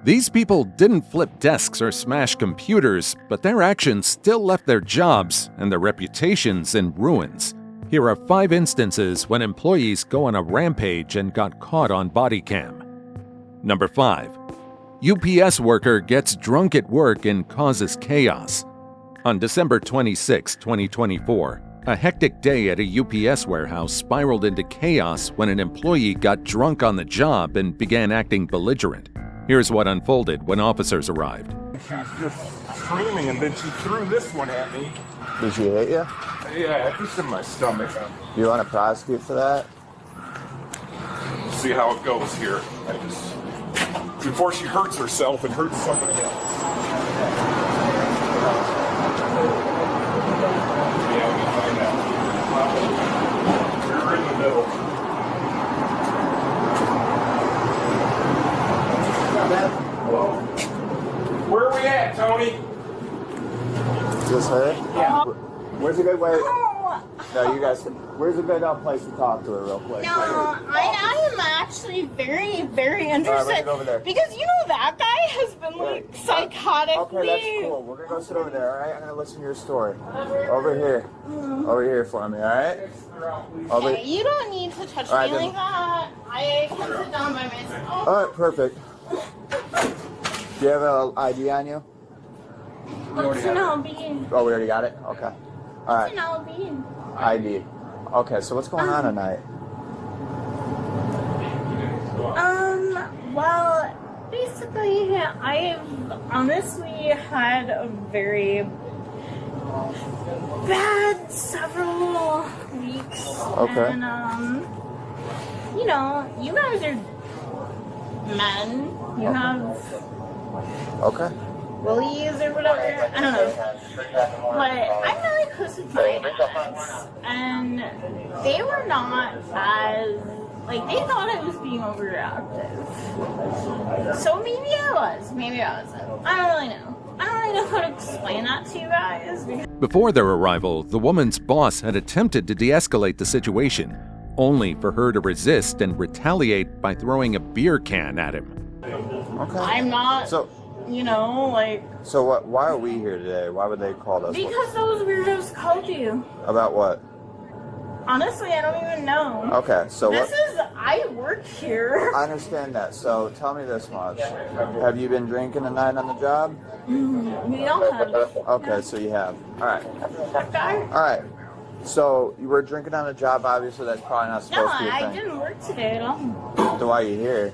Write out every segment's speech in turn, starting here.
These people didn't flip desks or smash computers, but their actions still left their jobs and their reputations in ruins. Here are 5 instances when employees go on a rampage and got caught on Bodycam. Number 5. UPS worker gets drunk at work and causes chaos. On December 26, 2024, a hectic day at a UPS warehouse spiraled into chaos when an employee got drunk on the job and began acting belligerent. Here's what unfolded when officers arrived. She's just screaming, and then she threw this one at me. Did she hit you? Yeah, just in my stomach. Do you want to prosecute for that? See how it goes here. Before she hurts herself and hurts somebody else. Yeah, we can find out. You're in the middle. Hello. Where are we at, Tony? This her? Yeah. Where's a good way? Oh. No, you guys. Where's a good place to talk to her real quick? No, I am actually very, very interested. Over there. Because you know that guy has been like psychotically. Okay, that's cool. We're gonna go sit over there, alright? I'm gonna listen to your story. Over here. Over here for me, alright? Okay, you don't need to touch me like that. I can sit down by myself. Alright, perfect. Do you have an ID on you? What's an LB? Oh, we already got it? Okay. Alright. What's an LB? ID. Okay, so what's going on tonight? Well, basically, I've honestly had a very bad several weeks. Okay. And, you know, you guys are men. You have willies or whatever. I don't know. But I'm really close with my ex, and they were not as, like, they thought I was being overreactive. So maybe I was, maybe I wasn't. I don't really know. I don't really know how to explain that to you guys. Before their arrival, the woman's boss had attempted to de-escalate the situation, only for her to resist and retaliate by throwing a beer can at him. Okay. I'm not, you know, like... So what? Why are we here today? Why would they call us? Because those weirdos called you. About what? Honestly, I don't even know. Okay, so I work here. I understand that. So tell me this much. Have you been drinking tonight on the job? We all have. Okay, so you have. Alright. Okay. Alright. So you were drinking on the job, obviously that's probably not supposed to be a thing. No, I didn't work today at all. So why are you here?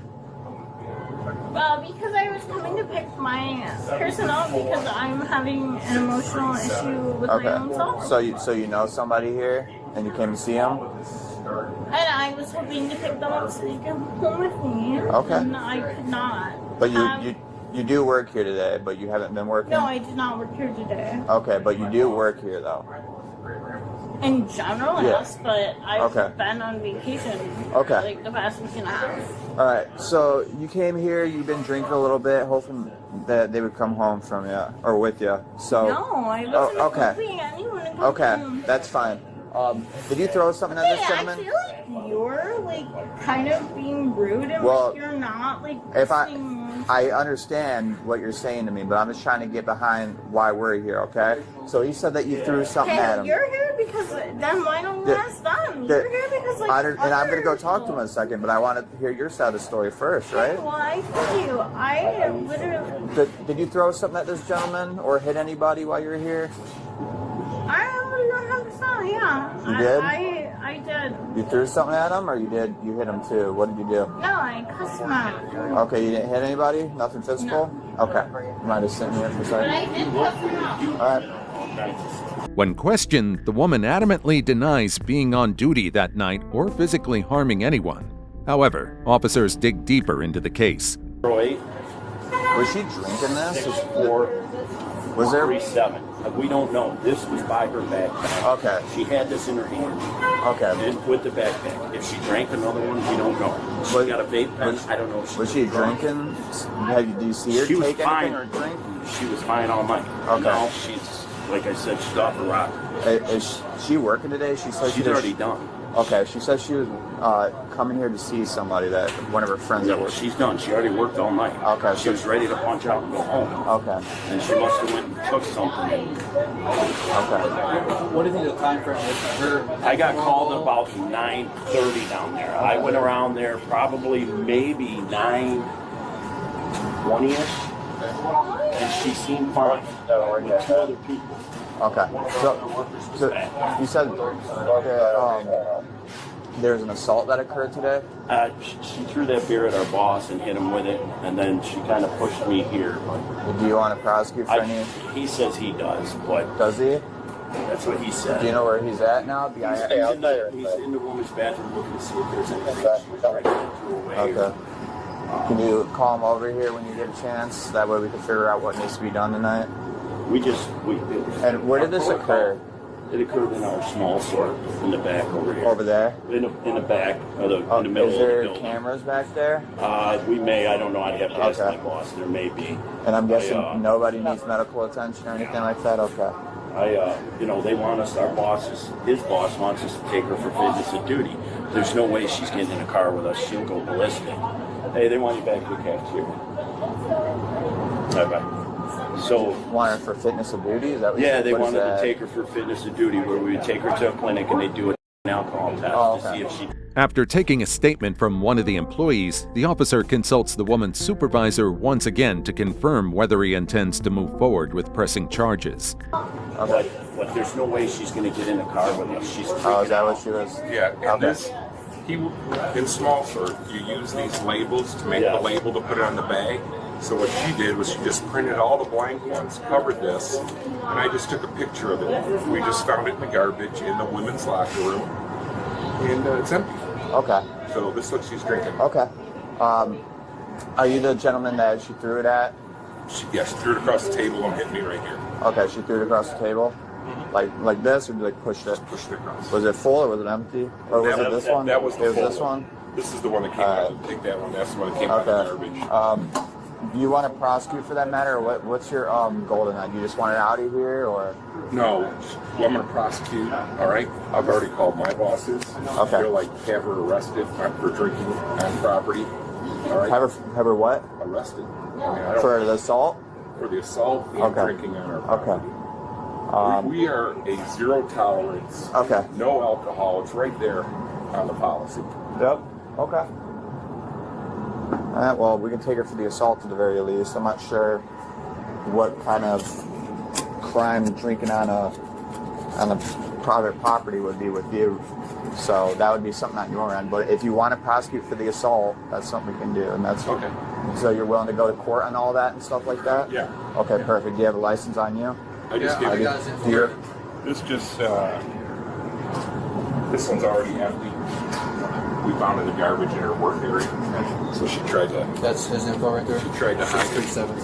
Well, because I was coming to pick my person up because I'm having an emotional issue with my own self. So you know somebody here and you came to see them? And I was hoping to pick them up so they could come home with me. Okay. And I could not. But you do work here today, but you haven't been working? No, I did not work here today. Okay, but you do work here though? In general, yes, but I've been on vacation like the past week and a half. Alright, so you came here, you've been drinking a little bit, hoping that they would come home from you, or with you. So no, I wasn't hoping anyone to come home. That's fine. Did you throw something at this gentleman? I feel like you're like kind of being rude and like you're not like listening. I understand what you're saying to me, but I'm just trying to get behind why we're here, okay? So he said that you threw something at him. You're here because then why don't you ask them? You're here because like and I'm going to go talk to him in a second, but I want to hear your side of the story first, right? Well, I told you, I literally... Did you throw something at this gentleman or hit anybody while you were here? I don't have to say, yeah. You did? I did. You threw something at him, or you hit him too? What did you do? No, I cussed him out. Okay, you didn't hit anybody? Nothing physical? No. Okay. You mind just sitting here for a second? But I did cuss him out. Alright. When questioned, the woman adamantly denies being on duty that night or physically harming anyone. However, officers dig deeper into the case. Was she drinking this? This is Was there 37. We don't know. This was by her backpack. Okay. She had this in her hand. Okay. And with the backpack. If she drank another one, we don't know. She got a vape pen. I don't know. Was she drinking? Do you see her take anything or drink? She was fine all night. Okay. Now she's, like I said, she's off the rock. Is she working today? She said she's already done. Okay, she said she was coming here to see somebody, that one of her friends at work. She's done. She already worked all night. Okay. She was ready to punch out and go home. Okay. And she must have went and took something. Okay. What do you think of the time frame with her? I got called at about 9:30 down there. I went around there probably maybe 9:20ish, and she seemed fine with 2 other people. Okay. So you said there's an assault that occurred today? She threw that beer at our boss and hit him with it, and then she kind of pushed me here. Do you want to prosecute for any? He says he does, but Does he? that's what he said. Do you know where he's at now? He's in the woman's bathroom looking to see if there's anything she was trying to throw away. Okay. Can you call him over here when you get a chance? That way we can figure out what needs to be done tonight. And where did this occur? It occurred in our small store in the back over here. Over there? In the back, in the middle of the building. Is there cameras back there? We may, I don't know, I'd have to ask my boss. There may be. And I'm guessing nobody needs medical attention or anything like that? Okay. They want us, his boss wants us to take her for fitness and duty. There's no way she's getting in a car with us. She'll go ballistic. Hey, they want you back to the cafeteria. Bye-bye. So, want her for fitness and duty? Is that what they wanted to take her for fitness and duty, where we would take her to a clinic and they do an alcohol test to see if she... After taking a statement from one of the employees, the officer consults the woman's supervisor once again to confirm whether he intends to move forward with pressing charges. Okay. But there's no way she's going to get in a car with us. She's Oh, is that what she was? Yeah, and in small sort, you use these labels to make the label to put it on the bag. So what she did was she just printed all the blank ones, covered this, and I just took a picture of it. We just found it in the garbage in the women's locker room, and it's empty. Okay. So this looks she's drinking. Okay. Are you the gentleman that she threw it at? She threw it across the table and hit me right here. Okay, she threw it across the table? Like this, or like pushed it? Pushed it across. Was it full or was it empty? Or was it this one? That was the It was full this one? This is the one that came out. Take that one. That's the one that came out of the garbage. Do you want to prosecute for that matter, or what's your goal tonight? Do you just want it out of here, or? No, I'm going to prosecute. All right, I've already called my bosses. Okay. They're like, have her arrested for drinking on property. All right. Have her what? Arrested. For the assault? For the assault and drinking on our property. Okay. We are a zero tolerance. Okay. No alcohol. It's right there on the policy. Yep. Okay. Well, we can take her for the assault at the very least. I'm not sure what kind of crime drinking on a private property would be with you. So that would be something on your end. But if you want to prosecute for the assault, that's something we can do. And that's okay. So you're willing to go to court on all that and stuff like that? Yeah. Okay, perfect. Do you have a license on you? I just give you. This one's already empty. We found it in the garbage in her work area. So she tried to... That's his info right there? She tried to hide it. 37.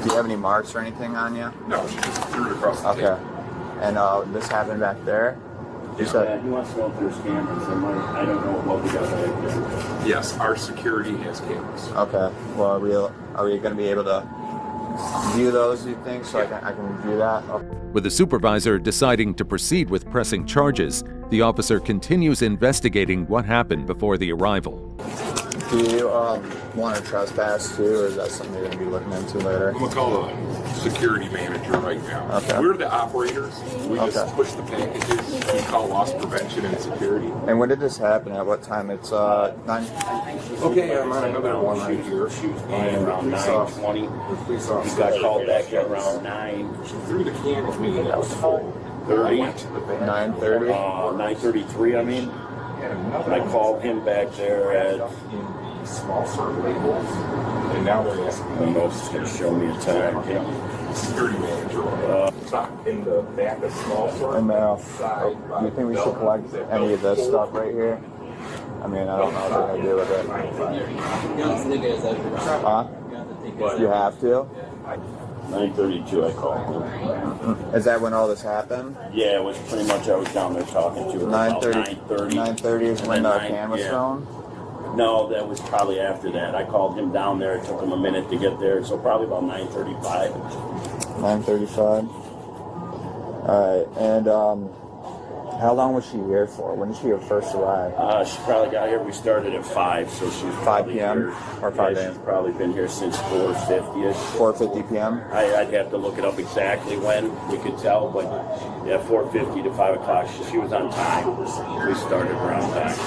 Do you have any marks or anything on you? No, she just threw it across the table. And this happened back there? He wants to know if there's cameras. I don't know what we got back there. Yes, our security has cameras. Okay. Well, are we going to be able to view those, you think, so I can view that? Okay. With the supervisor deciding to proceed with pressing charges, the officer continues investigating what happened before the arrival. Do you want to trespass too, or is that something you're going to be looking into later? I'm going to call the security manager right now. Okay. We're the operators. We just push the packages. We call loss prevention and security. And when did this happen? At what time? It's 9? Okay, I'm on another one right here. She was around 9:20. He got called back at around 9. She threw the can at me. That was full. 9:30? 9:33, I mean. I called him back there at... Small circle labels. And now they're asking me. I don't know if it's going to show me a time. Security manager. In the back of small circle. And do you think we should collect any of this stuff right here? I mean, I don't know what they're going to do with it. Huh? You have to? 9:32 I called him. Is that when all this happened? Yeah, it was pretty much I was down there talking to her. 9:30. 9:30 is when the camera's thrown? No, that was probably after that. I called him down there. It took him a minute to get there, so probably about 9:35. 9:35. All right, and How long was she here for? When did she first arrive? She probably got here. We started at 5, so she was 5 p.m. or 5 a.m. She's probably been here since 4:50ish. 4:50 p.m. I'd have to look it up exactly when we could tell, but yeah, 4:50 to 5 o'clock. She was on time. We started around that.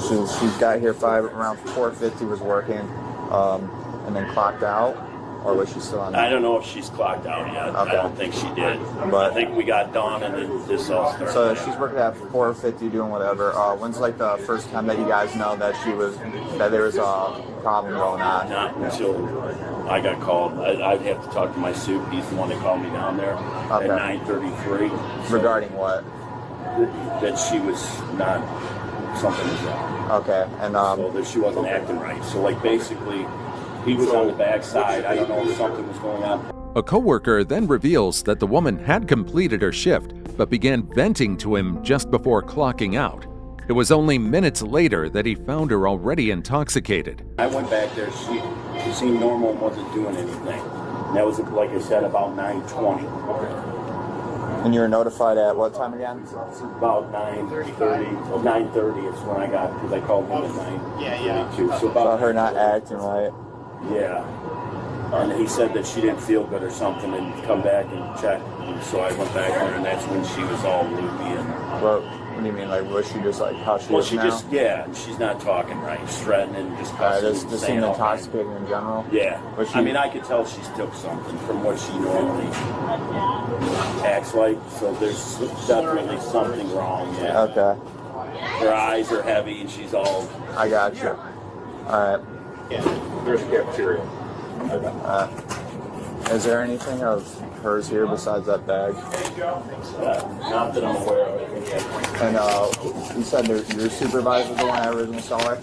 She got here around 4:50. Was working, and then clocked out. Or was she still on? I don't know if she's clocked out yet. Okay. I don't think she did. But I think we got done and then this all started. So she's working at 4:50 doing whatever. When's like the first time that you guys know that there was a problem going on? Not until I got called. I'd have to talk to my soup. He's the one that called me down there Okay. at 9:33. Regarding what? That she was not, something was wrong. Okay, and So that she wasn't acting right. So like basically, he was on the back side. I don't know if something was going on. A coworker then reveals that the woman had completed her shift but began venting to him just before clocking out. It was only minutes later that he found her already intoxicated. I went back there. She seemed normal and wasn't doing anything. And that was, like I said, about 9:20. and you were notified at what time again? About 9:30. Well, 9:30 is when I got, because I called him at 9:32. So About about her not acting right. Yeah. And he said that she didn't feel good or something and come back and check. And so I went back there and that's when she was all loopy. And What do you mean? Like, was she just like how she well, is she now? just, yeah, and she's not talking right. She's threatening, just cussing. Just saying seemed all kinds. intoxicated in general. Yeah. Was she- I mean, I could tell she took something from what she normally acts like. So there's definitely something wrong. Yeah. Okay, Her eyes are heavy and she's all. I got you. All right. There's cafeteria. Is there anything of hers here besides that bag? Not that I'm aware of. And you said your supervisor was the one that originally saw her?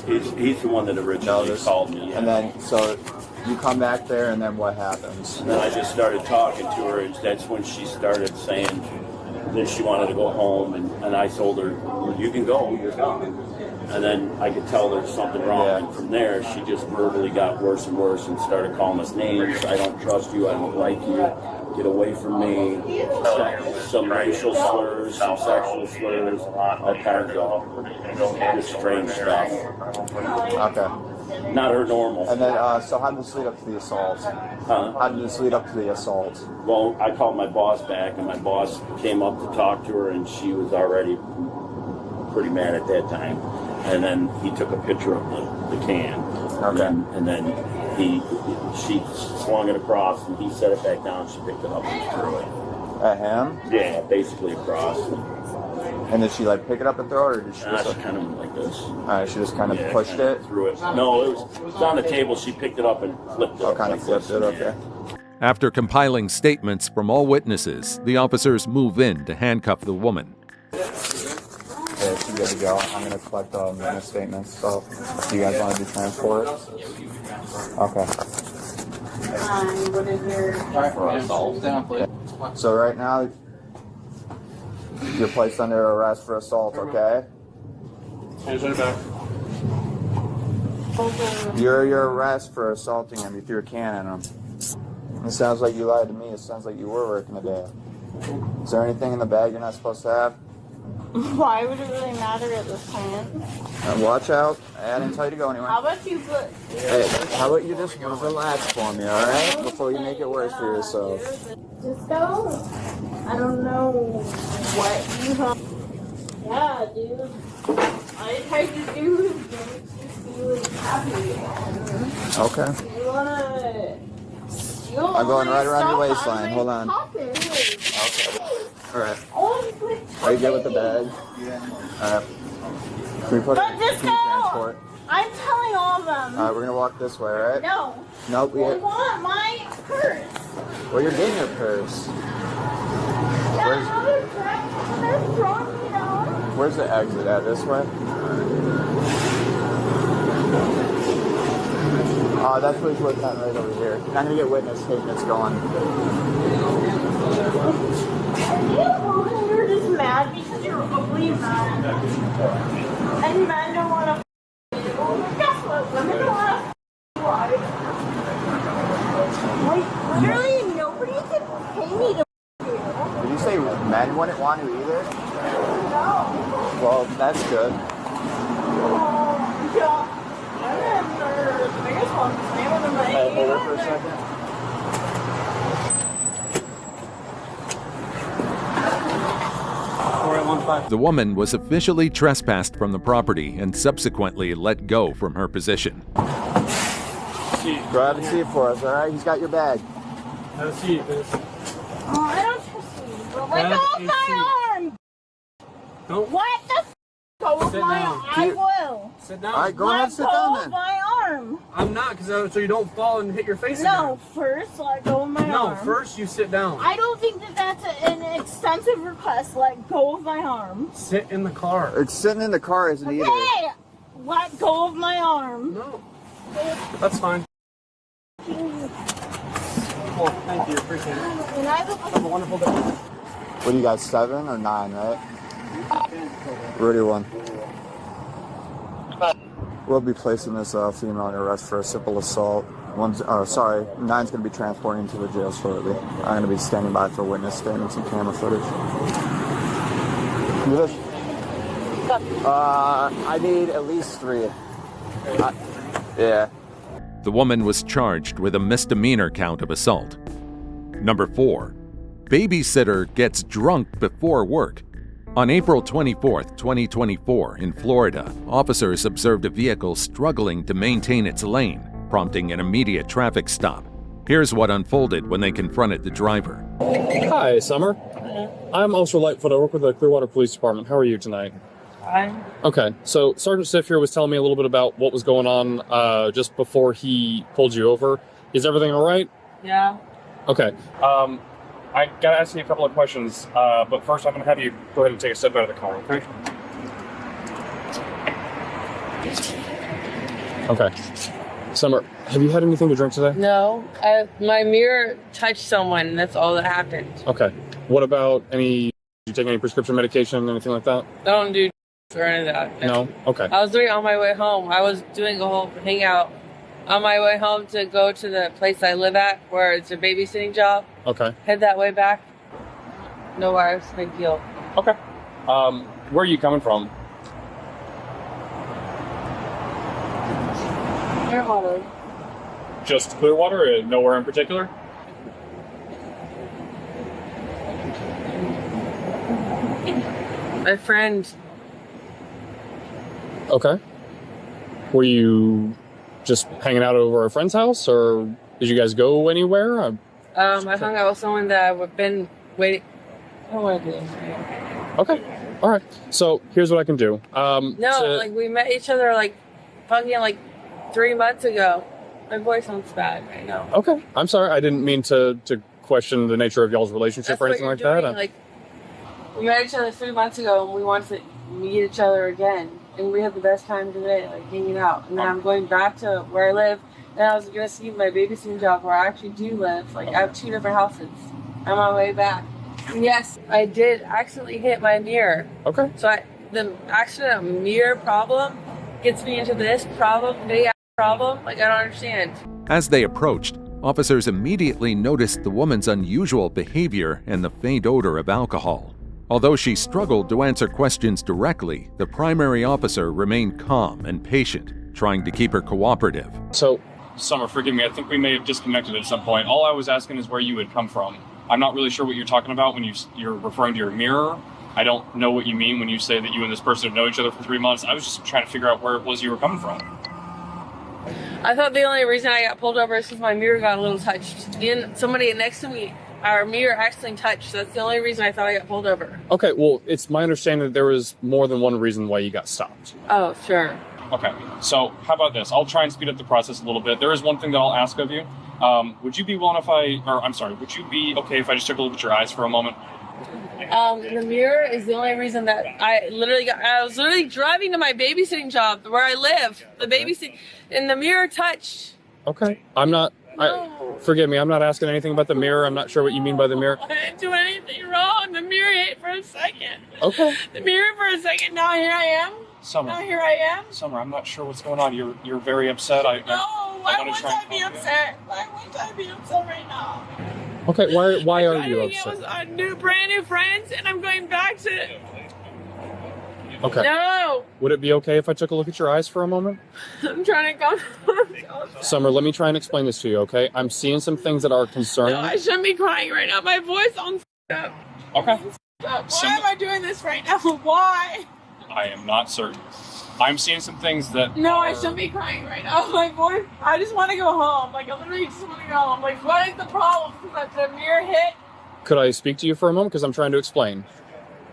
He's the one that originally called me. Yeah. And then, so you come back there, and then what happens? And then I just started talking to her, and that's when she started saying that she wanted to go home, and I told her, well, you can go, you're gone. And then I could tell there's something wrong, Yeah. and from there, she just verbally got worse and worse and started calling us names. I don't trust you, I don't like you, get away from me. Some racial slurs, some sexual slurs, all kinds of just strange stuff. Okay. Not her normal. And then, so how did this lead up to the assault? Huh? How did this lead up to the assault? Well, I called my boss back, and my boss came up to talk to her, and she was already pretty mad at that time. And then he took a picture of the can. Okay. And then she swung it across, and he set it back down. She picked it up and threw it. At him? Yeah, basically across. And did she like pick it up and throw it, or did she just? She kind of went like this. She just kind of Yeah, pushed kinda it. threw it. No, it was on the table. She picked it up and flipped it. Oh, up kind of like flipped this. it. Okay. After compiling statements from all witnesses, the officers move in to handcuff the woman. Yeah, she's good to go. I'm gonna collect witness statements. So, do you guys want to do transport? Okay. What is your... Down, please. So right now, you're placed under arrest for assault. Okay. Your arrest for assaulting him. You threw a can at him. It sounds like you lied to me. It sounds like you were working today. Is there anything in the bag you're not supposed to have? Why would it really matter at this point? Watch out. I didn't tell you to go anywhere. How about you put... Hey, how about you just relax for me, all right? Before you make it worse for yourself. Just go. I don't know what you have. Yeah, dude. All I tried to do is get you happy again. Okay. You wanna... I'm going right around your waistline. Hold on. Okay. All right. Oh, Are you good with the bag? All right. Can we put But just can we go. transport? I'm telling all of them. All right, we're gonna walk this way, all right? No. Nope. I want my purse. Well, you're getting your purse. That's wrong, you know. Where's the exit at? This way? That's what he's looking at right over here. I'm gonna get witness statements going. You're just mad because you're ugly mad. And men don't want to guess what? Women don't want to Like, literally nobody can pay me to Did you say men wouldn't want to either? No. Well, that's good. Yeah. I remember the biggest one. Hold it for a second. The woman was officially trespassed from the property and subsequently let go from her position. Grab a seat for us, all right? He's got your bag. Have a seat, miss. Oh, I don't trust you. But let go of my arm. Don't. What the f? Go with my arm. I will. Sit down. All right, go ahead, sit down then. My arm. I'm not, because so you don't fall and hit your face No, again. first let go of my arm. No, first you sit down. I don't think that that's an extensive request. Let go of my arm. Sit in the car. It's sitting in the car, isn't it? Hey, let go of my arm. No. That's fine. Well, thank you. Appreciate it. And I will. Have a wonderful day. What do you got, 7 or 9, right? Rudy 1. We'll be placing this female in arrest for a simple assault. 9's going to be transporting to the jail shortly. I'm going to be standing by for witness statements and camera footage. Do this? I need at least 3. Yeah. The woman was charged with a misdemeanor count of assault. Number 4. Babysitter gets drunk before work. On April 24, 2024, in Florida, officers observed a vehicle struggling to maintain its lane, prompting an immediate traffic stop. Here's what unfolded when they confronted the driver. Hi, Summer. I'm Officer Lightfoot. I work with the Clearwater Police Department. How are you tonight? Fine. Okay, so Sergeant Stiff here was telling me a little bit about what was going on just before he pulled you over. Is everything all right? Yeah. Okay. I gotta ask you a couple of questions, but first I'm gonna have you go ahead and take a step out of the car, okay? Okay. Summer, have you had anything to drink today? No. My mirror touched someone. That's all that happened. Okay. What about did you take any prescription medication, anything like that? I don't do or any of that. No? Okay. I was doing it on my way home. I was doing a whole hangout on my way home to go to the place I live at where it's a babysitting job. Okay. Head that way back. No worries. Big deal. Okay. Where are you coming from? Clearwater. Just Clearwater and nowhere in particular? My friend. Okay. Were you just hanging out over a friend's house, or did you guys go anywhere? I hung out with someone that I've been waiting. I don't want to do this. Okay. All right. So here's what I can do. We met each other fucking 3 months ago. My voice sounds bad right now. Okay. I'm sorry. I didn't mean to question the nature of y'all's relationship or anything like that. We met each other 3 months ago, and we wanted to meet each other again. And we had the best time today, hanging out. And then I'm going back to where I live, and I was going to see my babysitting job where I actually do live. I have 2 different houses. I'm on my way back. And yes, I did accidentally hit my mirror. Okay. So the accident mirror problem gets me into this problem, big problem. I don't understand. As they approached, officers immediately noticed the woman's unusual behavior and the faint odor of alcohol. Although she struggled to answer questions directly, the primary officer remained calm and patient, trying to keep her cooperative. So, Summer, forgive me. I think we may have disconnected at some point. All I was asking is where you had come from. I'm not really sure what you're talking about when you're referring to your mirror. I don't know what you mean when you say that you and this person have known each other for 3 months. I was just trying to figure out where it was you were coming from. I thought the only reason I got pulled over is because my mirror got a little touched. And somebody next to me, our mirror actually touched. That's the only reason I thought I got pulled over. Okay, well, it's my understanding that there was more than one reason why you got stopped. Oh, sure. Okay, so how about this? I'll try and speed up the process a little bit. There is one thing that I'll ask of you. Would you be okay if I just took a look at your eyes for a moment? The mirror is the only reason that I was literally driving to my babysitting job where I live. And the mirror touched. Okay, forgive me, I'm not asking anything about the mirror. I'm not sure what you mean by the mirror. I didn't do anything wrong. The mirror hit for a second. Okay. The mirror for a second. Now here I am. Summer. Now here I am. Summer, I'm not sure what's going on. You're very upset. Why would I be upset? Why would I be upset right now? Okay, why are you I upset? was brand new friends, and I'm going back to. Okay. No, Would it be okay if I took a look at your eyes for a moment? I'm trying to come. Summer, let me try and explain this to you, okay? I'm seeing some things that are concerning. No, I shouldn't be crying right now. My voice on up. Okay. Why am I doing this right now? Why? I am not certain. I'm seeing some things that No, I shouldn't be crying right now. My voice. I just want to go home. Like I literally just want to go home. Like what is the problem? That the mirror hit. Could I speak to you for a moment? Because I'm trying to explain.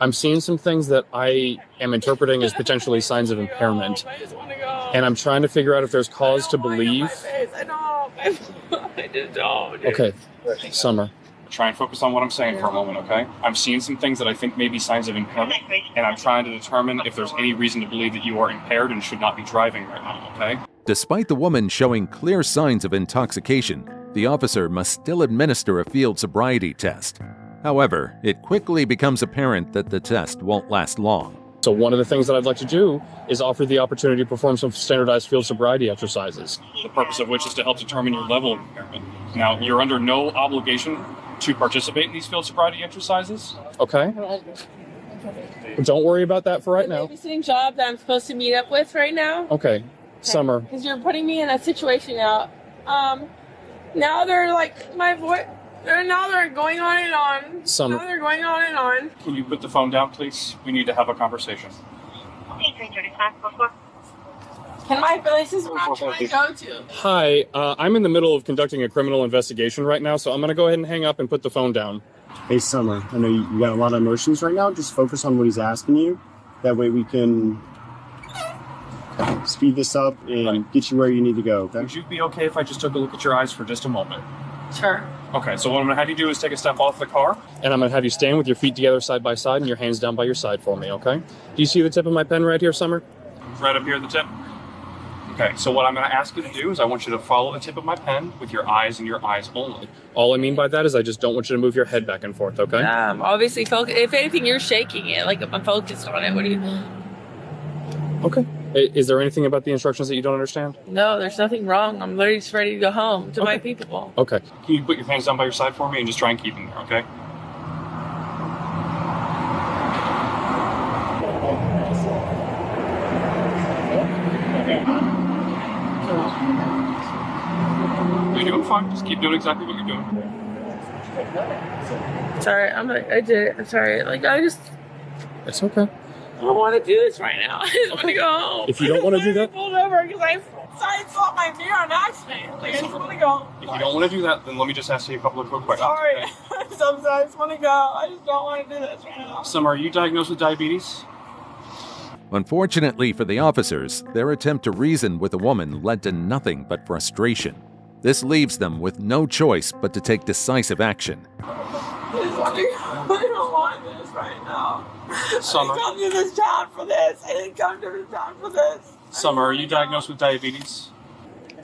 I'm seeing some things that I am interpreting as potentially signs of impairment. I just want to go. And I'm trying to figure out if there's cause to believe. I don't. I just don't. Okay, Summer. Try and focus on what I'm saying for a moment, okay? I'm seeing some things that I think may be signs of impairment, and I'm trying to determine if there's any reason to believe that you are impaired and should not be driving right now, okay? Despite the woman showing clear signs of intoxication, the officer must still administer a field sobriety test. However, it quickly becomes apparent that the test won't last long. So one of the things that I'd like to do is offer the opportunity to perform some standardized field sobriety exercises, the purpose of which is to help determine your level of impairment. Now, you're under no obligation to participate in these field sobriety exercises, okay? Don't worry about that for right now. Babysitting job that I'm supposed to meet up with right now. Okay, Summer. Because you're putting me in a situation now. Now they're like my voice. Now they're going on and on. Summer. Now they're going on and on. Can you put the phone down, please? We need to have a conversation. Can my this is where I'm trying to go to. Hi, I'm in the middle of conducting a criminal investigation right now, so I'm going to go ahead and hang up and put the phone down. Hey, Summer, I know you got a lot of emotions right now. Just focus on what he's asking you. That way we can speed this up and get you where you need to go, okay? Would you be okay if I just took a look at your eyes for just a moment? Sure. Okay, so what I'm going to have you do is take a step off the car, and I'm going to have you stand with your feet together side by side and your hands down by your side for me, okay? Do you see the tip of my pen right here, Summer? Right up here at the tip? Okay, so what I'm going to ask you to do is I want you to follow the tip of my pen with your eyes and your eyes only. All I mean by that is I just don't want you to move your head back and forth, okay? Obviously, if anything, you're shaking it. Like, I'm focused on it. What do you... Okay. Is there anything about the instructions that you don't understand? No, there's nothing wrong. I'm literally just ready to go home to my people. Okay. Can you put your hands down by your side for me and just try and keep them there, okay? You're doing fine. Just keep doing exactly what you're doing. Sorry, I did it. I'm sorry. Like, It's okay. I don't want to do this right now. I just want to go home. If you don't want to do that... pulled over because I saw my mirror on accident. Like, I just want to go. If you don't want to do that, then let me just ask you a couple of quick questions. Sorry. Okay? Sometimes I just want to go. I just don't want to do this right now. Summer, are you diagnosed with diabetes? Unfortunately for the officers, their attempt to reason with the woman led to nothing but frustration. This leaves them with no choice but to take decisive action. I don't want this right now. Summer. I didn't come to this town for this. I didn't come to this town for this. Summer, are you diagnosed with diabetes?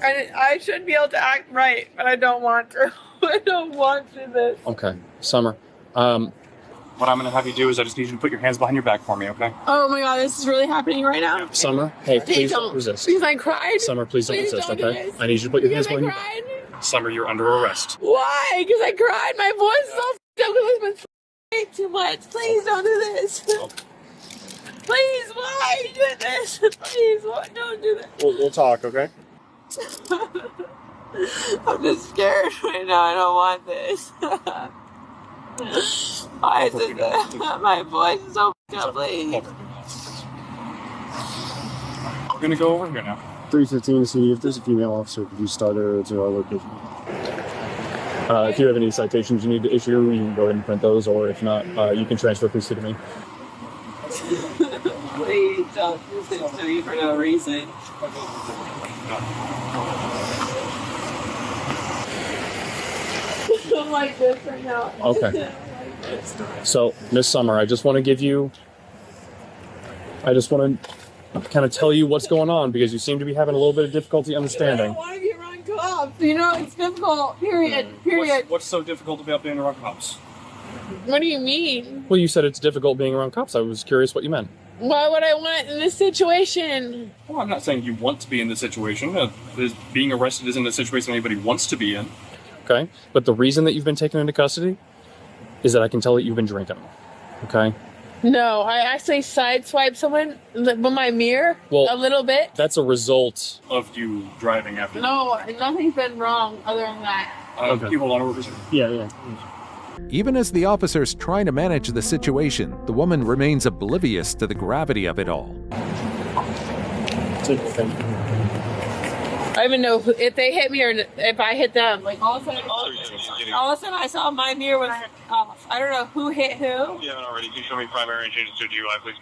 I should be able to act right, but I don't want to. I don't want to do this. Okay. Summer, what I'm going to have you do is I just need you to put your hands behind your back for me, okay? Oh my god, this is really happening right now. Summer, hey, please don't resist. Please, I cried. Summer, please don't resist, don't do okay? this. I need you to put your hands Because behind I your back. cried. Summer, you're under arrest. Why? Because I cried. My voice is all f***ed up because I've been f***ing too much. Please don't do this. Please, why are you doing this? Please, why? Don't do this. We'll talk, okay? I'm just scared right now. I don't want this. Why is this? My voice is so f***ed up, please. We're going to go over here now. 315 city. If there's a female officer, could you start her to our location? If you have any citations you need to issue, you can go ahead and print those, or if not, you can transfer police to me. Please don't do this to me for no reason. I'm like this right now. Okay. So, Miss Summer, I just want to kind of tell you what's going on because you seem to be having a little bit of difficulty I understanding. don't want to be around cops. You know, it's difficult. Period. What's so difficult about being around cops? What do you mean? Well, you said it's difficult being around cops. I was curious what you meant. Why would I want in this situation? Well, I'm not saying you want to be in this situation. Being arrested isn't a situation anybody wants to be in. Okay? But the reason that you've been taken into custody is that I can tell that you've been drinking. Okay? No, I actually sideswiped someone with my mirror a little bit. That's a result of you driving after. No, nothing's been wrong other than that. Okay. You hold on over. Yeah. Even as the officers try to manage the situation, the woman remains oblivious to the gravity of it all. I don't even know if they hit me or if I hit them. Like all of a sudden I saw my mirror was off. I don't know who hit who. You haven't already. Can you show me primary and change it to DUI, please?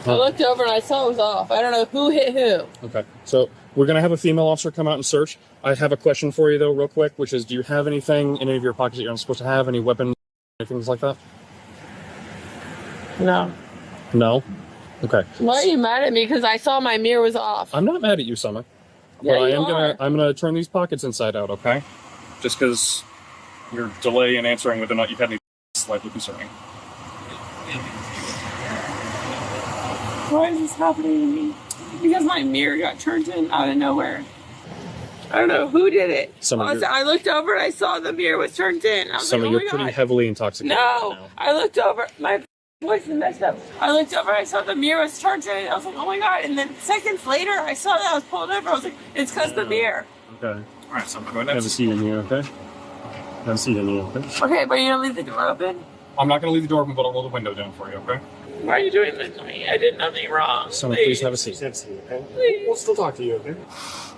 I looked over and I saw it was off. I don't know who hit who. Okay. So we're going to have a female officer come out and search. I have a question for you, though, real quick, which is, do you have anything in any of your pockets that you're not supposed to have? Any weapons, things like that? No. No? Okay. Why are you mad at me? Because I saw my mirror was off. I'm not mad at you, Summer. Yeah, but you I'm gonna turn these pockets inside out, okay? Just because your delay in answering whether or not you've had any slightly concerning. Why is this happening to me? Because my mirror got turned in out of nowhere. I don't know who did it. I looked over and I saw the mirror was turned in. I was Summer, like, oh you're pretty heavily intoxicated. No, right now. I looked over. My voice is messed up. I looked over. I saw the mirror was turned in. I was like, oh my god! And then seconds later, I saw that I was pulled over. I was like, it's because the mirror. Okay. All right, so I'm going Have a seat in here, okay? Have a seat in here, okay? Okay, but you don't leave the door open. I'm not going to leave the door open, but I'll roll the window down for you, okay? Why are you doing this to me? I did nothing wrong. Summer, please have a seat. Have a seat, okay? Please. We'll still talk to you, okay?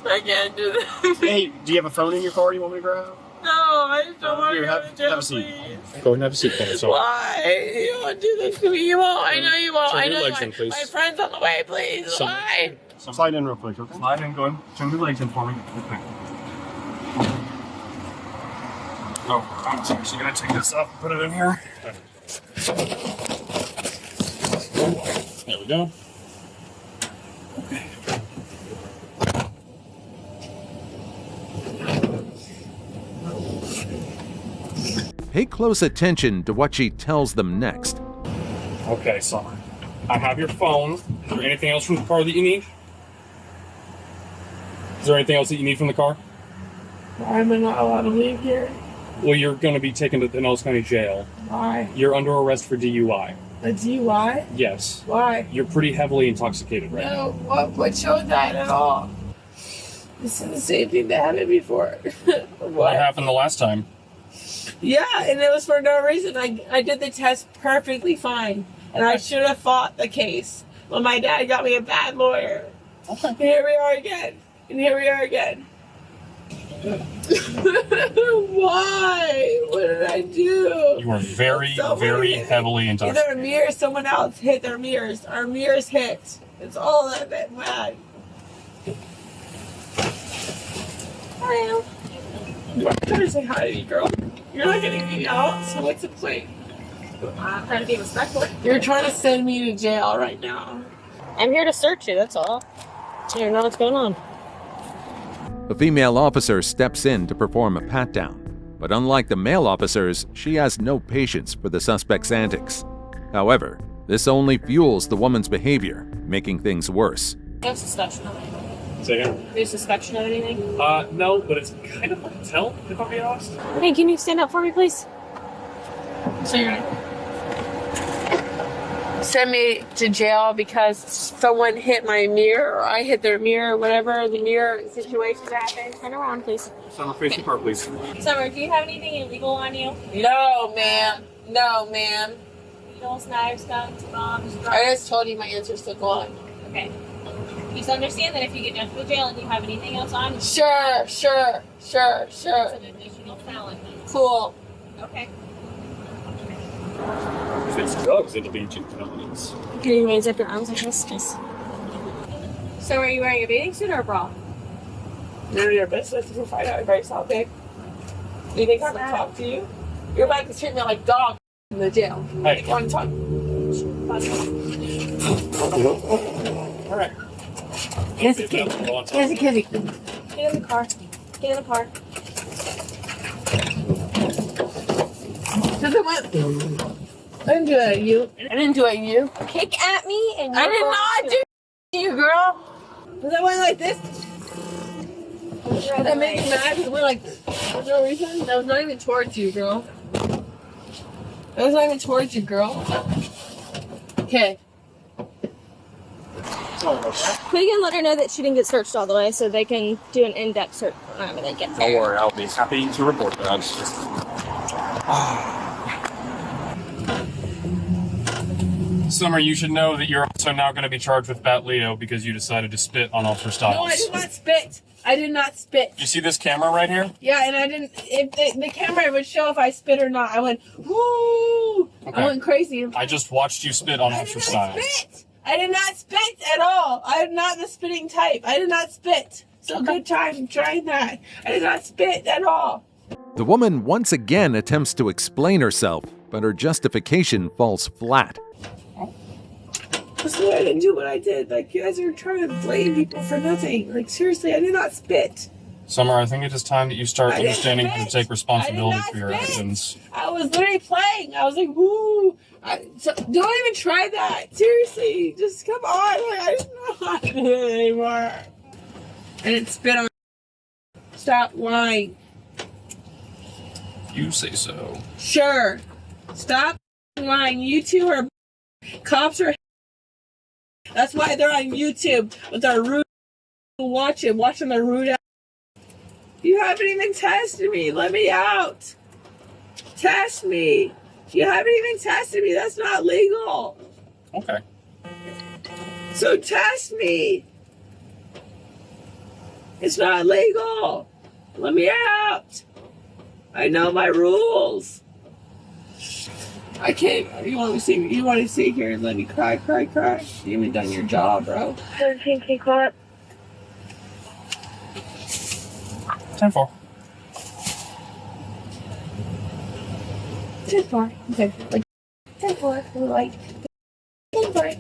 I can't do this. Hey, do you have a phone in your car you want me to grab? No, I just don't want to Here, go to jail, have a seat. please. Go ahead and have a seat for me. Why? You won't do this to me. You won't. I know you won't. Turn I your know legs in, please. my friend's on the way, please. Why? Slide in real quick, okay? Slide in, go ahead. Turn your legs in for me. Okay. Oh, I'm actually going to take this off and put it in here. There we go. Okay. Pay close attention to what she tells them next. Okay, Summer. I have your phone. Is there anything else from the car that you need? Is there anything else that you need from the car? Why am I not allowed to leave here? Well, you're going to be taken to the Pinellas County Jail. Why? You're under arrest for DUI. A DUI? Yes. Why? You're pretty heavily intoxicated right now. No, what showed that at all? This is the same thing that happened before. What happened the last time? Yeah, and it was for no reason. I did the test perfectly fine, and I should have fought the case. But my dad got me a bad lawyer. Okay. And here we are again. Why? What did I do? You were very, very heavily intoxicated. Either me or someone else hit their mirrors. Our mirrors hit. It's all of it, man. Hi. I'm trying to say hi to you, girl. You're not getting me out, so what's the point? I'm trying to be respectful. You're trying to send me to jail right now. I'm here to search you, that's all. So you know what's going on. A female officer steps in to perform a pat-down, but unlike the male officers, she has no patience for the suspect's antics. However, this only fuels the woman's behavior, making things worse. No suspicion of anything. Say again? No suspicion of anything? No, but it's kind of hard to tell, if I'm being honest. Hey, can you stand up for me, please? So you're send me to jail because someone hit my mirror, or I hit their mirror, whatever the mirror situation happened. Turn around, please. Summer, face the car, please. Summer, do you have anything illegal on you? No, ma'am. No, ma'am. Needles, knives, guns, bombs, drugs? I just told you my answer's still gone. Okay. You just understand that if you get down to the jail and you have anything else on you, Sure. it's an additional felony. Cool. Okay. If it's drugs, it'll be 2 felonies. Can you raise up your arms like this, please? So are you wearing a bathing suit or a bra? None of your business. You can find out by yourself, babe. You think I'm gonna talk to you? You're about to treat me like dog in the jail. Hey. One time. All right. Kissy, kissy. Kissy, kissy. Get in the car. Get in the car. Does it went? I didn't do it at you. I didn't do it at you. Kick at me and I did not do it at you, girl. Because I went like this. That made me mad because we're like, for no reason. That was not even towards you, girl. That was not even towards you, girl. Okay. We can let her know that she didn't get searched all the way, so they can do an in-depth search whenever they get there. Don't worry, I'll be happy to report that. Summer, you should know that you're also now going to be charged with Bat Leo because you decided to spit on Officer Styles. No, I did not spit. I did not spit. You see this camera right here? Yeah, and I didn't. If the camera would show if I spit or not. I went woo. Okay. I went crazy. I just watched you spit on Officer Styles. Spit. I did not spit at all. I am not the spitting type. I did not spit. So good time trying that. I did not spit at all. The woman once again attempts to explain herself, but her justification falls flat. I didn't do what I did. Like, you guys are trying to blame people for nothing. Like, seriously, I did not spit. Summer, I think it is time that you start understanding how to take responsibility for your actions. I was literally playing. I was like, woo. Don't even try that. Seriously. Just come on. Like, I don't know how to do it anymore. I didn't spit on. Stop lying. You say so. Sure. Stop lying. You two are cops are. That's why they're on YouTube with our rude watching their rude out. You haven't even tested me. Let me out. Test me. You haven't even tested me. That's not legal. Okay. So test me. It's not legal. Let me out. I know my rules. I can't. You want to see? You want to sit here and let me cry? You haven't done your job, bro. 13 o'clock. 10-4. 10-4. Okay. Like 10-4. Like 10-4.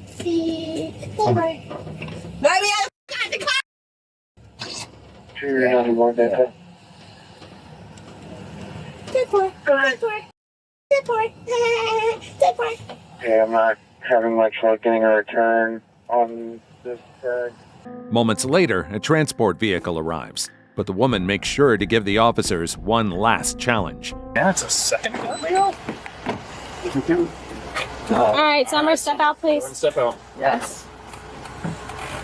10-4. Let me out of the car. You're not more than that. 10-4. 10-4. 10-4. Yeah, I'm not having much luck getting a return on this tag. Moments later, a transport vehicle arrives, but the woman makes sure to give the officers one last challenge. Yeah, it's a second gun, Leo. All right, Summer, step out, please. Step out. Yes.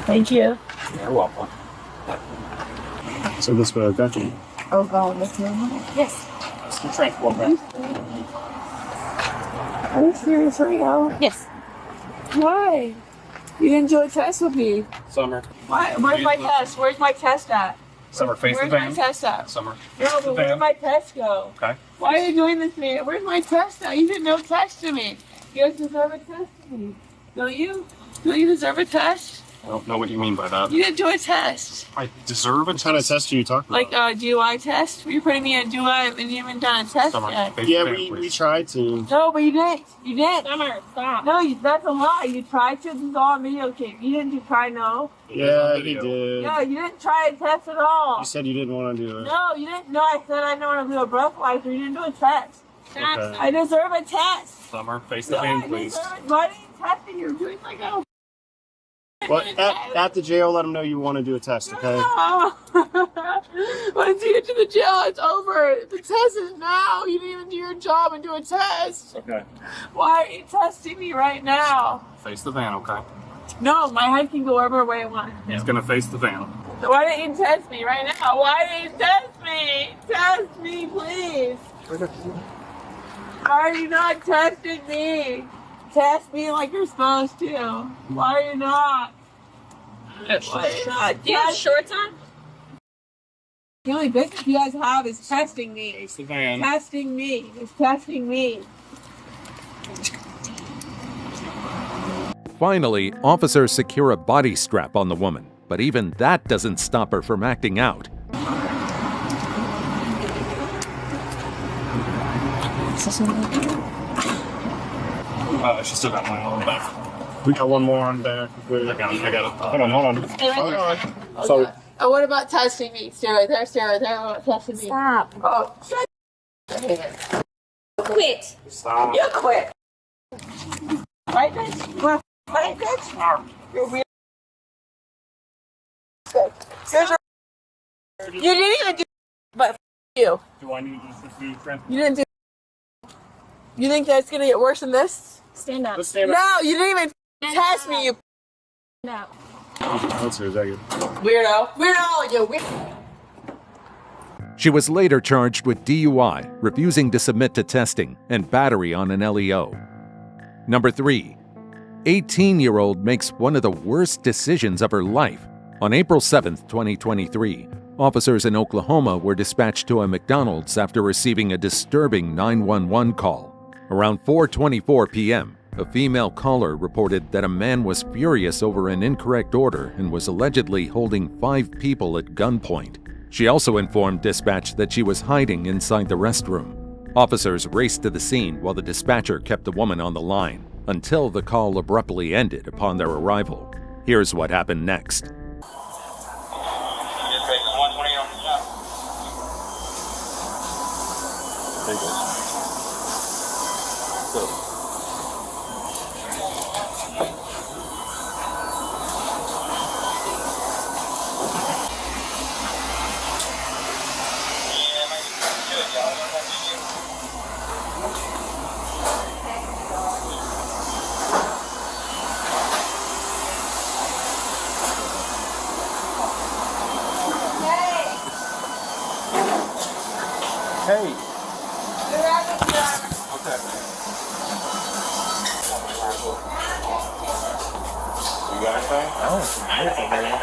Thank you. You're welcome. So this way, okay? Oh, God, that's no. Yes. Let's get transport back. Are you serious right now? Yes. Why? You didn't do a test with me. Summer. Why? Where's my test? Where's my test at? Summer, face Where's the my van. test at? Summer. No, but where'd my test go? Okay. Why are you doing this to me? Where's my test at? You did no test to me. You guys deserve a test to me. Don't you? Don't you deserve a test? I don't know what you mean by that. You didn't do a test. I deserve a What kind of test are you talking Like about? DUI test? You're putting me in DUI and you haven't done a test Summer, yet. face the Yeah, van, we please. tried to. No, but you didn't. You didn't. Summer, stop. No, that's a lie. You tried to. This is all on videotape. You didn't try no. Yeah, he did. No, you didn't try a test at all. You said you didn't want to do it. No, you didn't. No, I said I don't want to do a breathalyzer. You didn't do a test. Okay. I deserve a test. Summer, face the No, van, I please. deserve it. Why didn't you test me? You're doing like a. Well, at the jail, let them know you want to do a test, okay? No. Once you get to the jail, it's over. The test is now. You didn't even do your job and do a test. Okay. Why are you testing me right now? Face the van, okay? No, my head can go wherever way I want. He's gonna face the van. Why didn't you test me right now? Why didn't you test me? Test me, please. Why are you not testing me? Test me like you're supposed to. Why are you not? Why are you not? Do you have shorts on? The only business you guys have is testing me. Face the van. Testing me. It's testing me. Finally, officers secure a body strap on the woman, but even that doesn't stop her from acting out. She still got mine on the back. We got one more on back. I got it. Hold on. Sorry. Oh, what about testing me? Stay right there. What about testing me? Stop. Oh, shut. Quit. Stop. You quit. Right, bitch? Right, bitch? You're weird. Here's your You didn't even do, but you. Do I need to do You didn't do. You think that's gonna get worse than this? Stand up. Let's stand up. No, you didn't even test me, you No. Let's see, is that good? weirdo. Weirdo, you weirdo. She was later charged with DUI, refusing to submit to testing, and battery on an LEO. Number 3. 18-year-old makes one of the worst decisions of her life. On April 7, 2023, officers in Oklahoma were dispatched to a McDonald's after receiving a disturbing 911 call. Around 4:24 p.m., a female caller reported that a man was furious over an incorrect order and was allegedly holding 5 people at gunpoint. She also informed dispatch that she was hiding inside the restroom. Officers raced to the scene while the dispatcher kept the woman on the line until the call abruptly ended upon their arrival. Here's what happened next. Hey. Okay. You got anything? I don't see anything, man.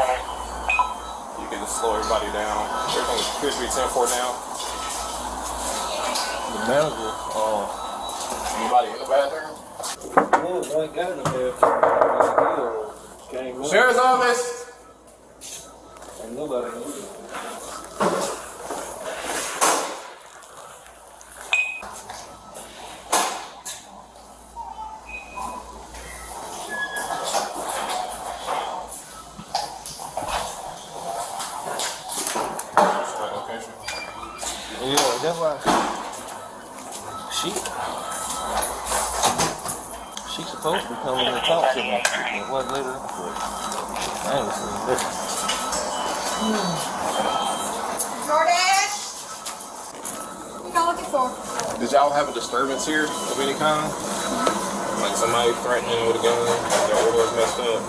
You can just slow everybody down. Everything appears to be 10-4 now. The manager, Anybody in the bathroom? I ain't got in the bathroom. Sheriff's office! Ain't nobody. Yeah, that's why she's supposed to be coming to talk to me. It was later, but I ain't seen this. DoorDash. What y'all looking for? Did y'all have a disturbance here of any kind? Like somebody threatening with a gun, their order was messed up?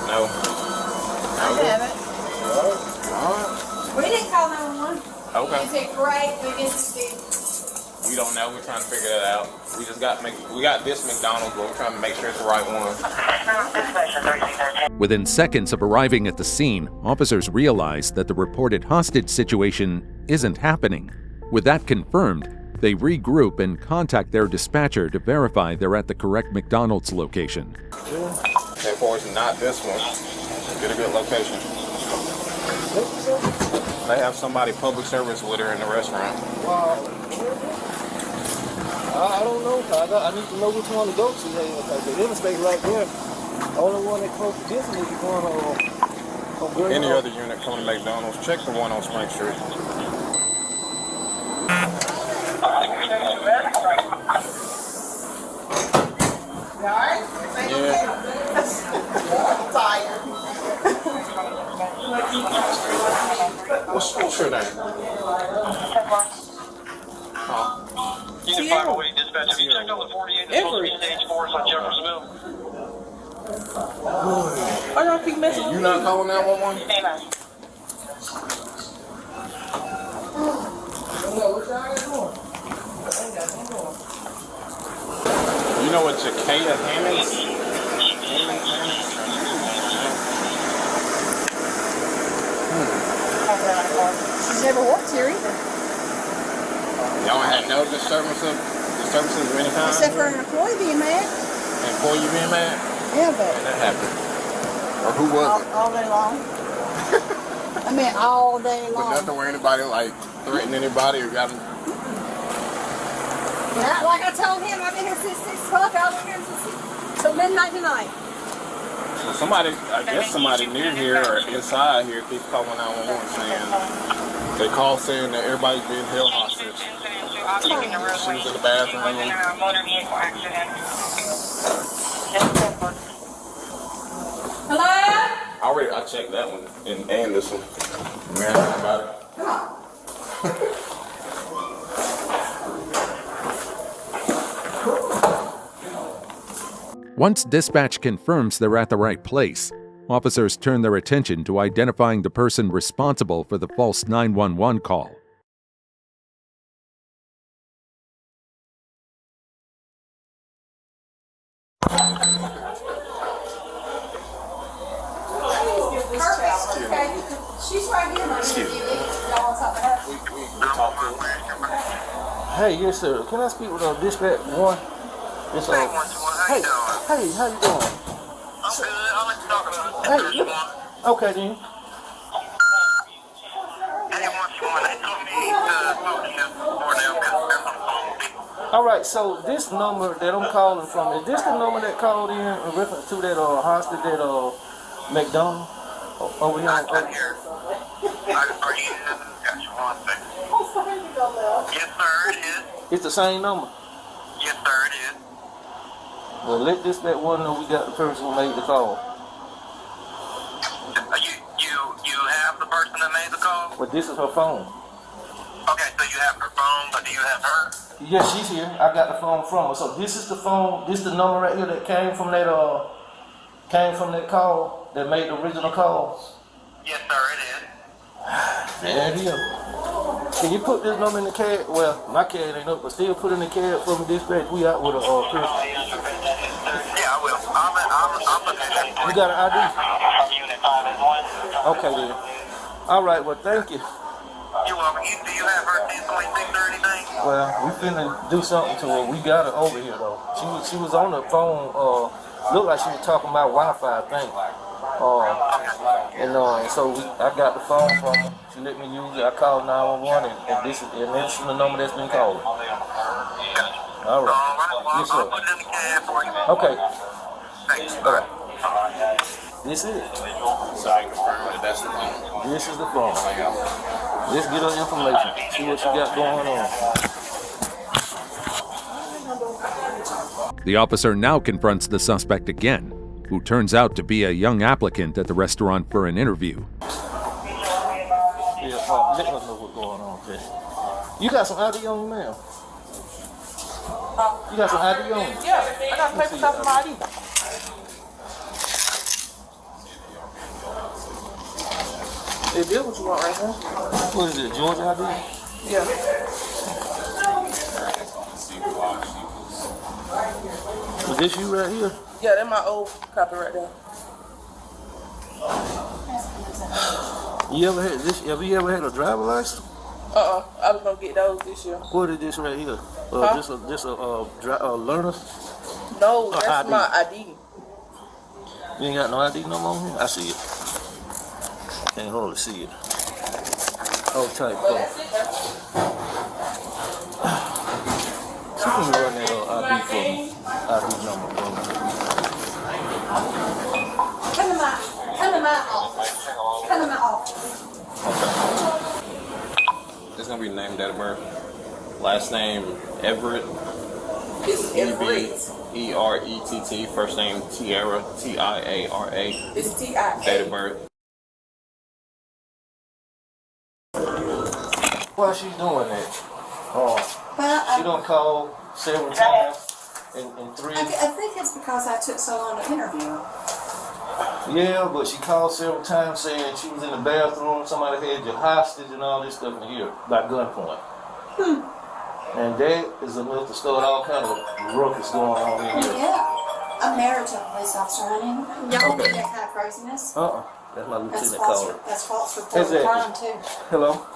No? I haven't. Alright. We didn't call 911. Okay. Is it great? We didn't do. We don't know. We're trying to figure that out. We just got this McDonald's, but we're trying to make sure it's the right one. Within seconds of arriving at the scene, officers realized that the reported hostage situation isn't happening. With that confirmed, they regroup and contact their dispatcher to verify they're at the correct McDonald's location. Therefore, it's not this one. Get a good location. They have somebody public service with her in the restaurant. I don't know, cause I need to know which one to go to. Because the interstate right there, the only one that close to Jensen is going on Any other unit coming to McDonald's, check the one on Spring Street. What's your name? Unit 508 dispatch, have you checked on the 48 that's supposed to be stage 4 on Jeffersonville? I don't keep messing with You not calling 911? You know what Jakaya Hammond is? She's never worked here either. Y'all had no disturbances of any kind? Except for an employee being mad. Employee being mad? Yeah, but. And that happened. Or who was it? All day long. I mean, all day But long. nothing where anybody like threatened anybody or got. Yeah, like I told him, I've been here since 6 o'clock. I've been here till midnight tonight. So somebody, I guess somebody near here or inside here keeps calling 911 saying they call saying that everybody's being held hostage. She was in the bathroom. Hello? I checked that one and this one. Man, about it. Once dispatch confirms they're at the right place, officers turn their attention to identifying the person responsible for the false 911 call. She's right here. Hey, yes, sir. Can I speak with dispatch one? Yes, hey, how you doing? I'm good. I'll let you talk about it. Hey, okay, then. All right, so this number that I'm calling from, is this the number that called in reference to that hostage that McDonald over here? Are you? Gotcha. 1 second. Yes, sir. It is. It's the same number. Yes, sir. It is. Well, let dispatch one know we got the person who made the call. You have the person that made the call? But this is her phone. Okay, so you have her phone, but do you have her? Yes, she's here. I got the phone from her. So this is the phone. This is the number right here that came from that call that made the original call. Yes, sir. It is. There it is. Can you put this number in the cab? Well, my cab ain't up, but still put in the cab for me, dispatch. We out with a person. Yeah, I will. I'm looking at it. You got an ID? Okay, then. All right, well, thank you. You're welcome. Do you have her 1026 or anything? Well, we finna do something to her. We got her over here, though. She was on the phone. Looked like she was talking about Wi-Fi, I think. And so I got the phone from her. She let me use it. I called 911, and this is the number that's been called. All right. Yes, sir. I'll put it in the cab for you. Okay. Thanks. All right. This is it. So I confirm that that's the phone. This is the phone. Let's get her information. See what she got going on. The officer now confronts the suspect again, who turns out to be a young applicant at the restaurant for an interview. Yeah, let us know what's going on, okay? You got some ID on you, ma'am? You got some ID on you? Yeah, I got papers off my ID. Hey, Bill, what you want right now? What is it, Georgia ID? Yeah. Was this you right here? Yeah, that's my old copy right there. You ever had this? Have you ever had a driver license? I was gonna get those this year. What is this right here? Just a learner? No, that's ID. my ID. You ain't got no ID no more here? I see it. Can't hardly see it. Hold tight, bro. She can run that ID for me. ID number for me. Come to my office. Come to my office. It's gonna be name, date of birth. Last name Everett. It's Everett. E-R-E-T-T. First name Tiara. T-I-A-R-A. It's T-I-A. Date of birth. Why she's doing that? She done called several times in three. I think it's because I took so long to interview her. Yeah, but she called several times saying she was in the bathroom, somebody had you hostage and all this stuff in here by gunpoint. And that is enough to start all kind of ruckus going on in here. Yeah, I'm married to a police officer, honey. Y'all do that kind of craziness. That's my That's lieutenant false. caller. That's false reported crime too. Hello.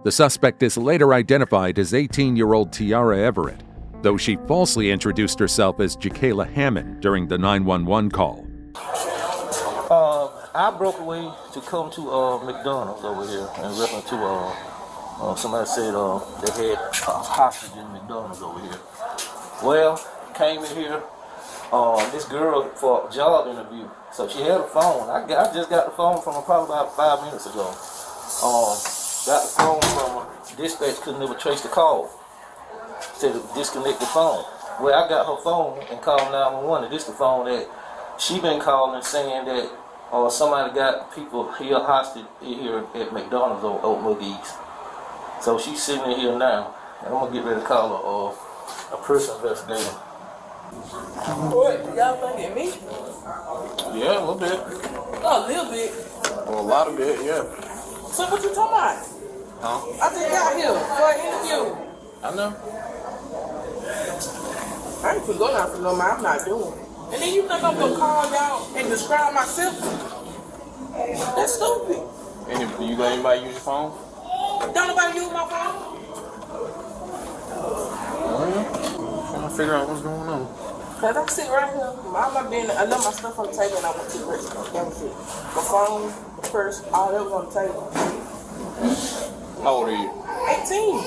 The suspect is later identified as 18-year-old Tiara Everett, though she falsely introduced herself as Jakayla Hammond during the 911 call. I broke away to come to McDonald's over here in reference to somebody said they had a hostage in McDonald's over here. Well, came in here, this girl for a job interview. So she had a phone. I just got the phone from her probably about 5 minutes ago. Got the phone from her. Dispatch couldn't ever trace the call. Said to disconnect the phone. Well, I got her phone and called 911. And this the phone that she been calling saying that or somebody got people here hostage here at McDonald's on Oakmore East. So she's sitting in here now, and I'm gonna get ready to call a person investigator. What? Y'all thinking me? Yeah, a little bit. Oh, a little bit. Well, a lot of it, yeah. So what you talking about? Huh? I just got here for an interview. I know. I ain't finna go down for no man. I'm not doing it. And then you think I'm gonna call y'all and describe myself? That's stupid. You let anybody use your phone? Don't nobody use my phone? Trying to figure out what's going on. Cause I'm sitting right here. I left my stuff on the table and I went to the restaurant. My phone, my purse, all that was on the table. How old are you? 18.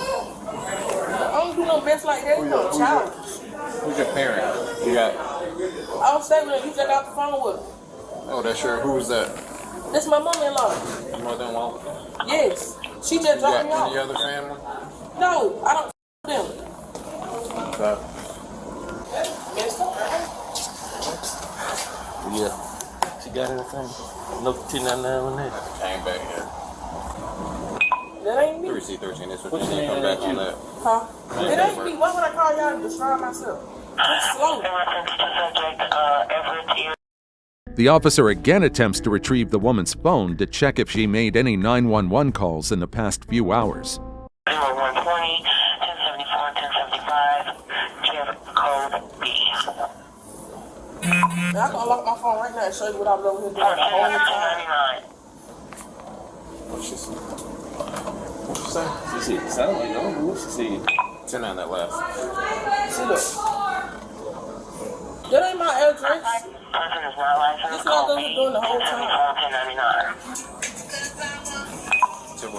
I don't do no best like that. You know, child. Who's your parent? You got. I was staying with her. You just got the phone with her. Oh, that's your. Who was that? That's my mother-in-law. Your mother-in-law? Yes. She just dropped me off. Any other family? No, I don't them. Okay. Yeah. She got anything? No 1099 on that? Came back here. That ain't me. 3C13, that's what you need to come back on that. Huh? It ain't me. Why would I call y'all to describe myself? That's slow. The officer again attempts to retrieve the woman's phone to check if she made any 911 calls in the past few hours. 120, 1074, 1075, give code B. Now, I can unlock my phone right now and show you what I was over here doing the whole time. What she said? What she say? She said, sound like I don't know what she said. 10 on that last. See, look. That ain't my address. This is what I was doing the whole time.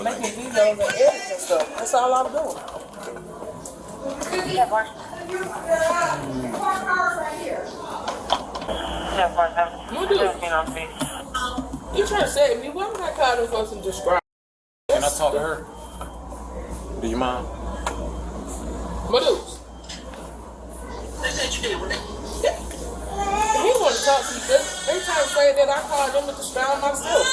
Making videos and edits and stuff. That's all I'm doing. You do. You trying to say to me, why would I call them folks and describe? Can I talk to her? Do you mind? What else? He want to talk to you, they trying to say that I called them to describe myself.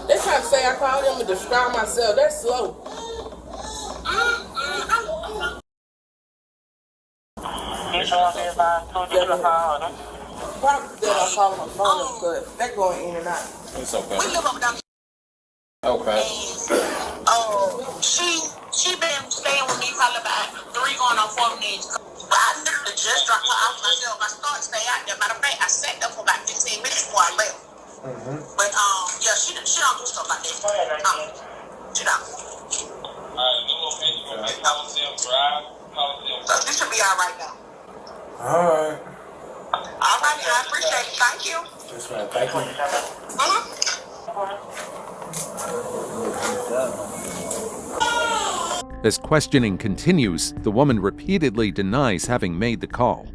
They trying to say I called them to describe myself. That's slow. Probably that I call my phone, but that going in and out. It's okay. Okay. She been staying with me probably about 3 going on 4 minutes. I literally just dropped her off myself. I started to stay out there. Matter of fact, I sat there for about 15 minutes before I left. But yeah, she don't do stuff like that. She don't. So this should be all right now. All right. All right, I appreciate it. Thank you. Yes, ma'am. Thank you. As questioning continues, the woman repeatedly denies having made the call.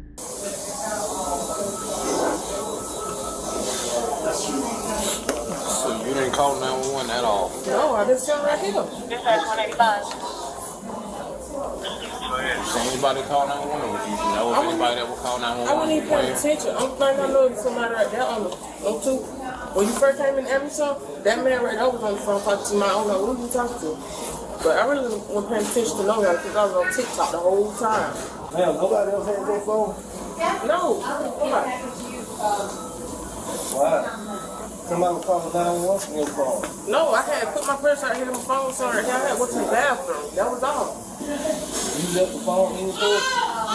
So you didn't call 911 at all? No, I just sit right here. This is 185. So anybody call 911, or would you know if anybody that would call 911? I wouldn't even pay attention. I'm thinking I know somebody right there on two. When you first came in every show, that man right there was on the phone talking to me. I don't know who you talking to. But I really wasn't paying attention to nobody because I was on TikTok the whole time. Man, nobody else had their phone? No. Nobody. Why? Somebody called 911 from your phone. No, I had put my purse out here on my phone, sorry. I had went to the bathroom. That was all. You left the phone in your purse?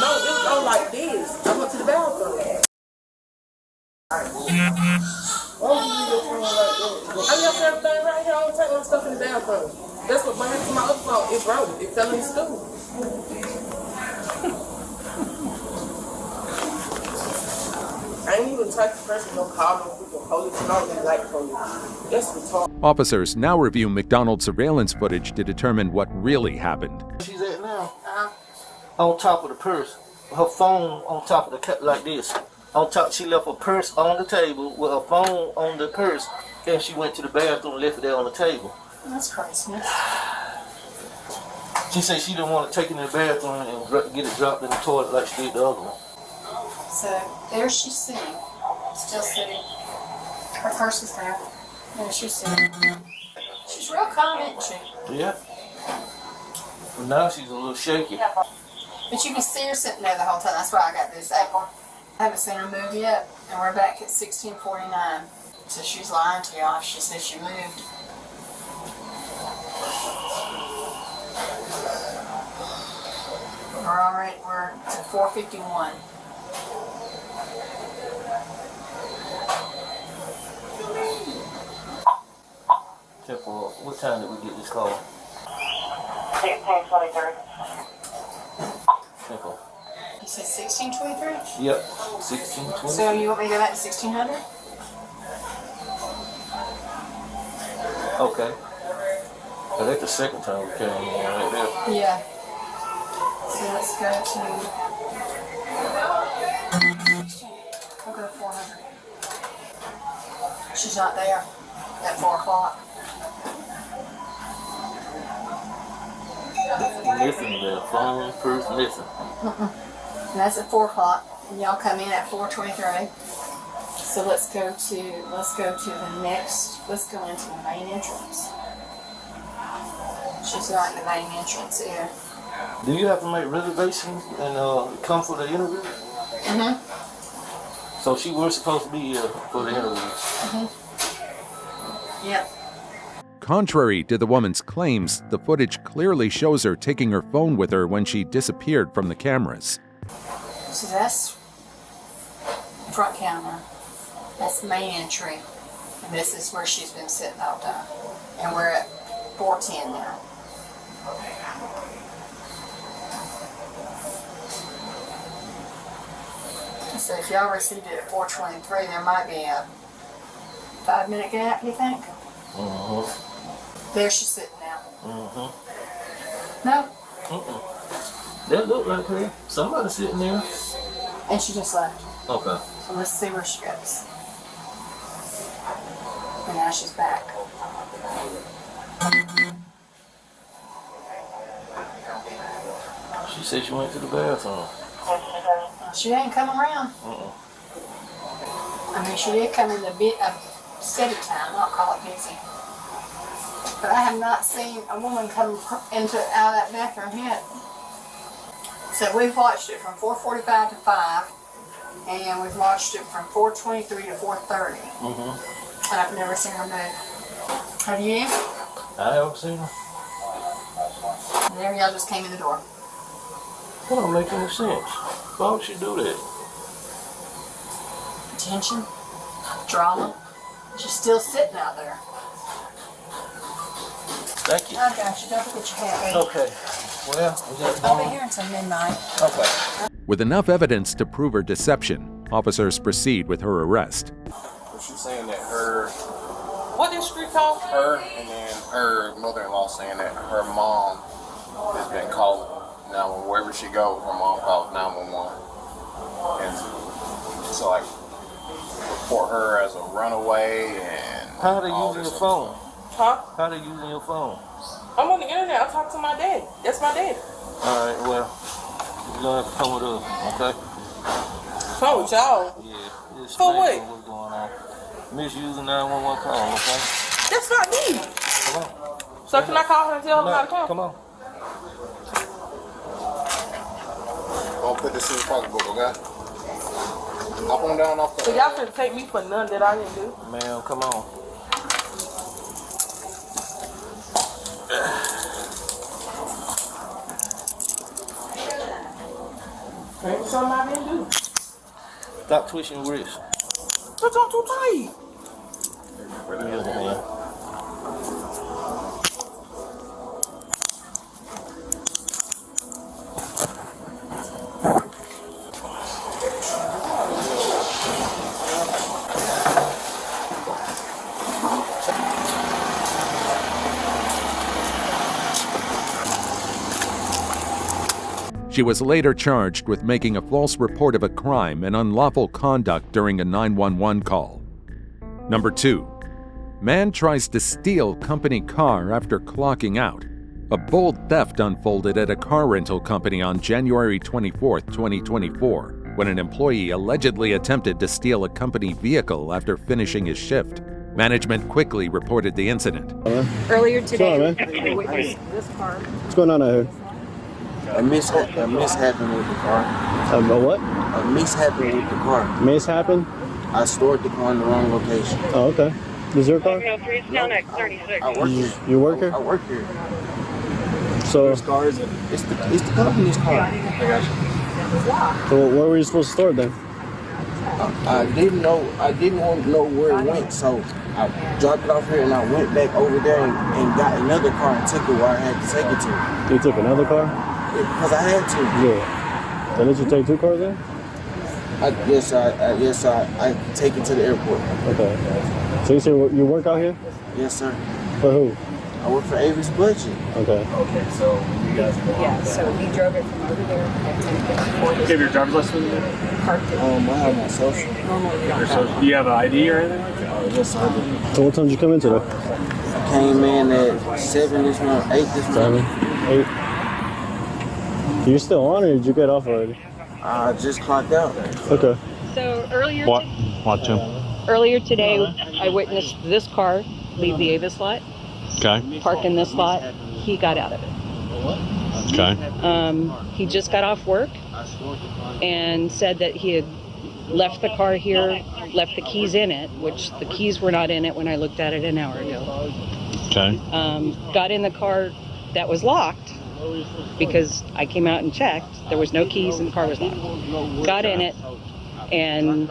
No, it was on like this. I went to the bathroom. Why would you leave your phone like that? I left everything right here. I don't take my stuff in the bathroom. That's what happened to my other phone. It broke. It fell in the stool. I ain't even touch the person, no call, no freaking police, and all that like police. That's retarded. Officers now review McDonald's surveillance footage to determine what really happened. She's at now? On top of the purse. Her phone on top of the cut like this. On top, she left her purse on the table with her phone on the purse, and she went to the bathroom and left it there on the table. That's crazy. She said she didn't want to take it in the bathroom and get it dropped in the toilet like she did the other one. So there she's sitting, still sitting. Her purse is there. Yeah, she's real calm, isn't she? Yeah. But now she's a little shaky. But you can see her sitting there the whole time. That's why I got this angle. I haven't seen her move yet, and we're back at 1649. So she's lying to y'all if she says she moved. We're already, we're to 451. Temple, what time did we get this call? 1623. Temple. You said 1623? Yep, 1620. So you want me to go back to 1600? Okay. But that's the second time we came in right there. Yeah. So let's go to. We'll go to 400. She's not there at 4 o'clock. Listen, the phone first listen. And that's at 4 o'clock. And y'all come in at 4:23. So let's go to the next. Let's go into the main entrance. She's right in the main entrance here. Do you have to make reservations and come for the interview? Mhm. So she was supposed to be here for the interview. Mhm. Yep. Contrary to the woman's claims, the footage clearly shows her taking her phone with her when she disappeared from the cameras. So that's front counter. That's the main entry. And this is where she's been sitting all time. And we're at 410 now. So if y'all received it at 4:23, there might be a 5-minute gap, you think? Uh-huh. There she's sitting now. Uh-huh. No. That looked like her. Somebody sitting there. And she just left. Okay. So let's see where she goes. And now she's back. She said she went to the bathroom. She ain't come around. I mean, she did come in a bit of steady time, not call it busy. But I have not seen a woman come out of that bathroom yet. So we've watched it from 4:45 to 5, and we've watched it from 4:23 to 4:30. And I've never seen her move. Have you? I haven't seen her. And there y'all just came in the door. That don't make any sense. Why would she do that? Tension, drama. She's still sitting out there. Thank you. I got you. Don't forget your hat, baby. Okay. Well, we got I'll be here until midnight. Okay. With enough evidence to prove her deception, officers proceed with her arrest. She's saying that her, What this street called? her, and then her mother-in-law saying that her mom has been called 911. Wherever she goes, her mom calls 911. And so, like, report her as a runaway and How are they all using this your phone? Huh? How are they using your phone? I'm on the internet. I talk to my dad. That's my dad. Alright, well, you're gonna have to come with us, okay? Come with y'all. Yeah. Just For what? explain what's going on. Misusing 911 call, okay? That's not me. Come on. So can I call her and tell her not to come? Come on. I'll put this in the pocketbook, okay? Hop on down off the... So y'all finna take me for none that I didn't do. Ma'am, come on. Maybe something I didn't do. Stop twitching your wrist. But I'm too tight. Give me your hand. She was later charged with making a false report of a crime and unlawful conduct during a 911 call. Number 2. Man tries to steal company car after clocking out. A bold theft unfolded at a car rental company on January 24, 2024. when an employee allegedly attempted to steal a company vehicle after finishing his shift. Management quickly reported the incident. Earlier today, What's going on, we witnessed this car. What's going on out here? A mishap with the car. A what? A mishap with the car. Mishap? I stored the car in the wrong location. Oh, okay. Is your car? I work here. You work here? I work here. So, Whose car is it? It's the company's car. I got you. So where were you supposed to store it then? I didn't know where it went, so I dropped it off here and I went back over there and got another car and took it where I had to take it to. You took another car? Because I had to. Yeah. So did you take two cars then? Yes, sir. I take it to the airport. Okay. So you say you work out here? Yes, sir. For who? I work for Avery's Budget. Okay. Okay, so you guys. Yeah, so we drove it from over there at 10:54. Do you have your driver's license? Parked it. I have my social. Do you have an ID or anything like that? Yes, I do. So what time did you come in today? I came in at 7 this morning, 8 this morning. 8. You're still on or did you get off already? I just clocked out. Okay. So earlier. Watch him. Earlier today, I witnessed this car leave the Avis lot. Okay. Park in this lot. He got out of it. Okay. He just got off work and said that he had left the car here, left the keys in it, which the keys were not in it when I looked at it an hour ago. Okay. Got in the car that was locked because I came out and checked. There was no keys and the car was locked. Got in it and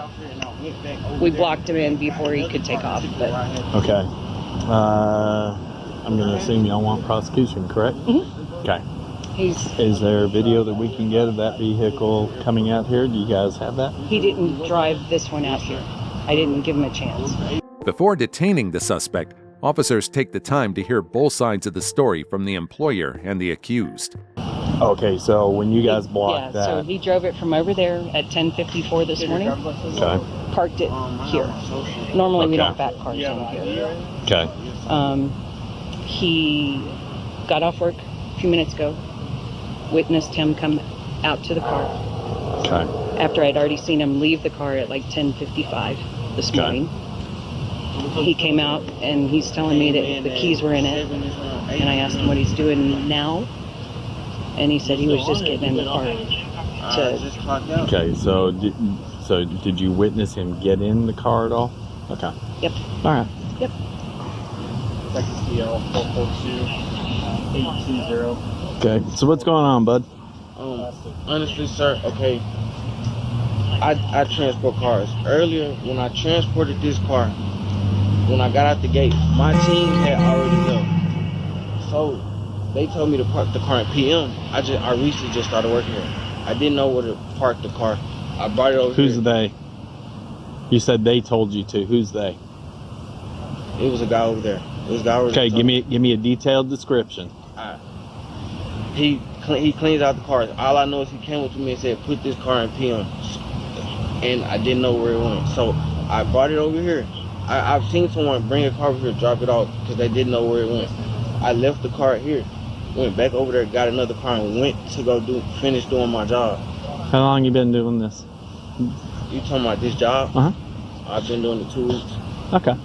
we blocked him in before he could take off. But Okay. I'm going to assume y'all want prosecution, correct? Mm-hmm. Okay. He's. Is there a video that we can get of that vehicle coming out here? Do you guys have that? He didn't drive this one out here. I didn't give him a chance. Before detaining the suspect, officers take the time to hear both sides of the story from the employer and the accused. Okay, so when you guys blocked Yeah, so that. he drove it from over there at 10:54 this morning. Okay. Parked it here. Normally we Okay. don't back cars in here. Okay. He got off work a few minutes ago. Witnessed him come out to the car. Okay. After I'd already seen him leave the car at like 10:55 this morning. He came out and he's telling me that the keys were in it. And I asked him what he's doing now. And he said he was just getting in the car to. Okay, so did you witness him get in the car at all? Okay. Yep. All right. Yep. Okay, so what's going on, bud? Honestly, sir, okay. I transport cars. Earlier, when I transported this car, when I got out the gate, my team had already left. So they told me to park the car at PM. I recently just started working here. I didn't know where to park the car. I brought it over Who's here. they? You said they told you to. Who's they? It was a guy over there. It was a guy over there. Okay, give me a detailed description. He cleans out the cars. All I know is he came up to me and said, put this car in PM. And I didn't know where it went. So I brought it over here. I've seen someone bring a car over here, drop it off, because they didn't know where it went. I left the car here, went back over there, got another car, and went to finish doing my job. How long you been doing this? You talking about this job? Uh-huh. I've been doing it 2 weeks. Okay.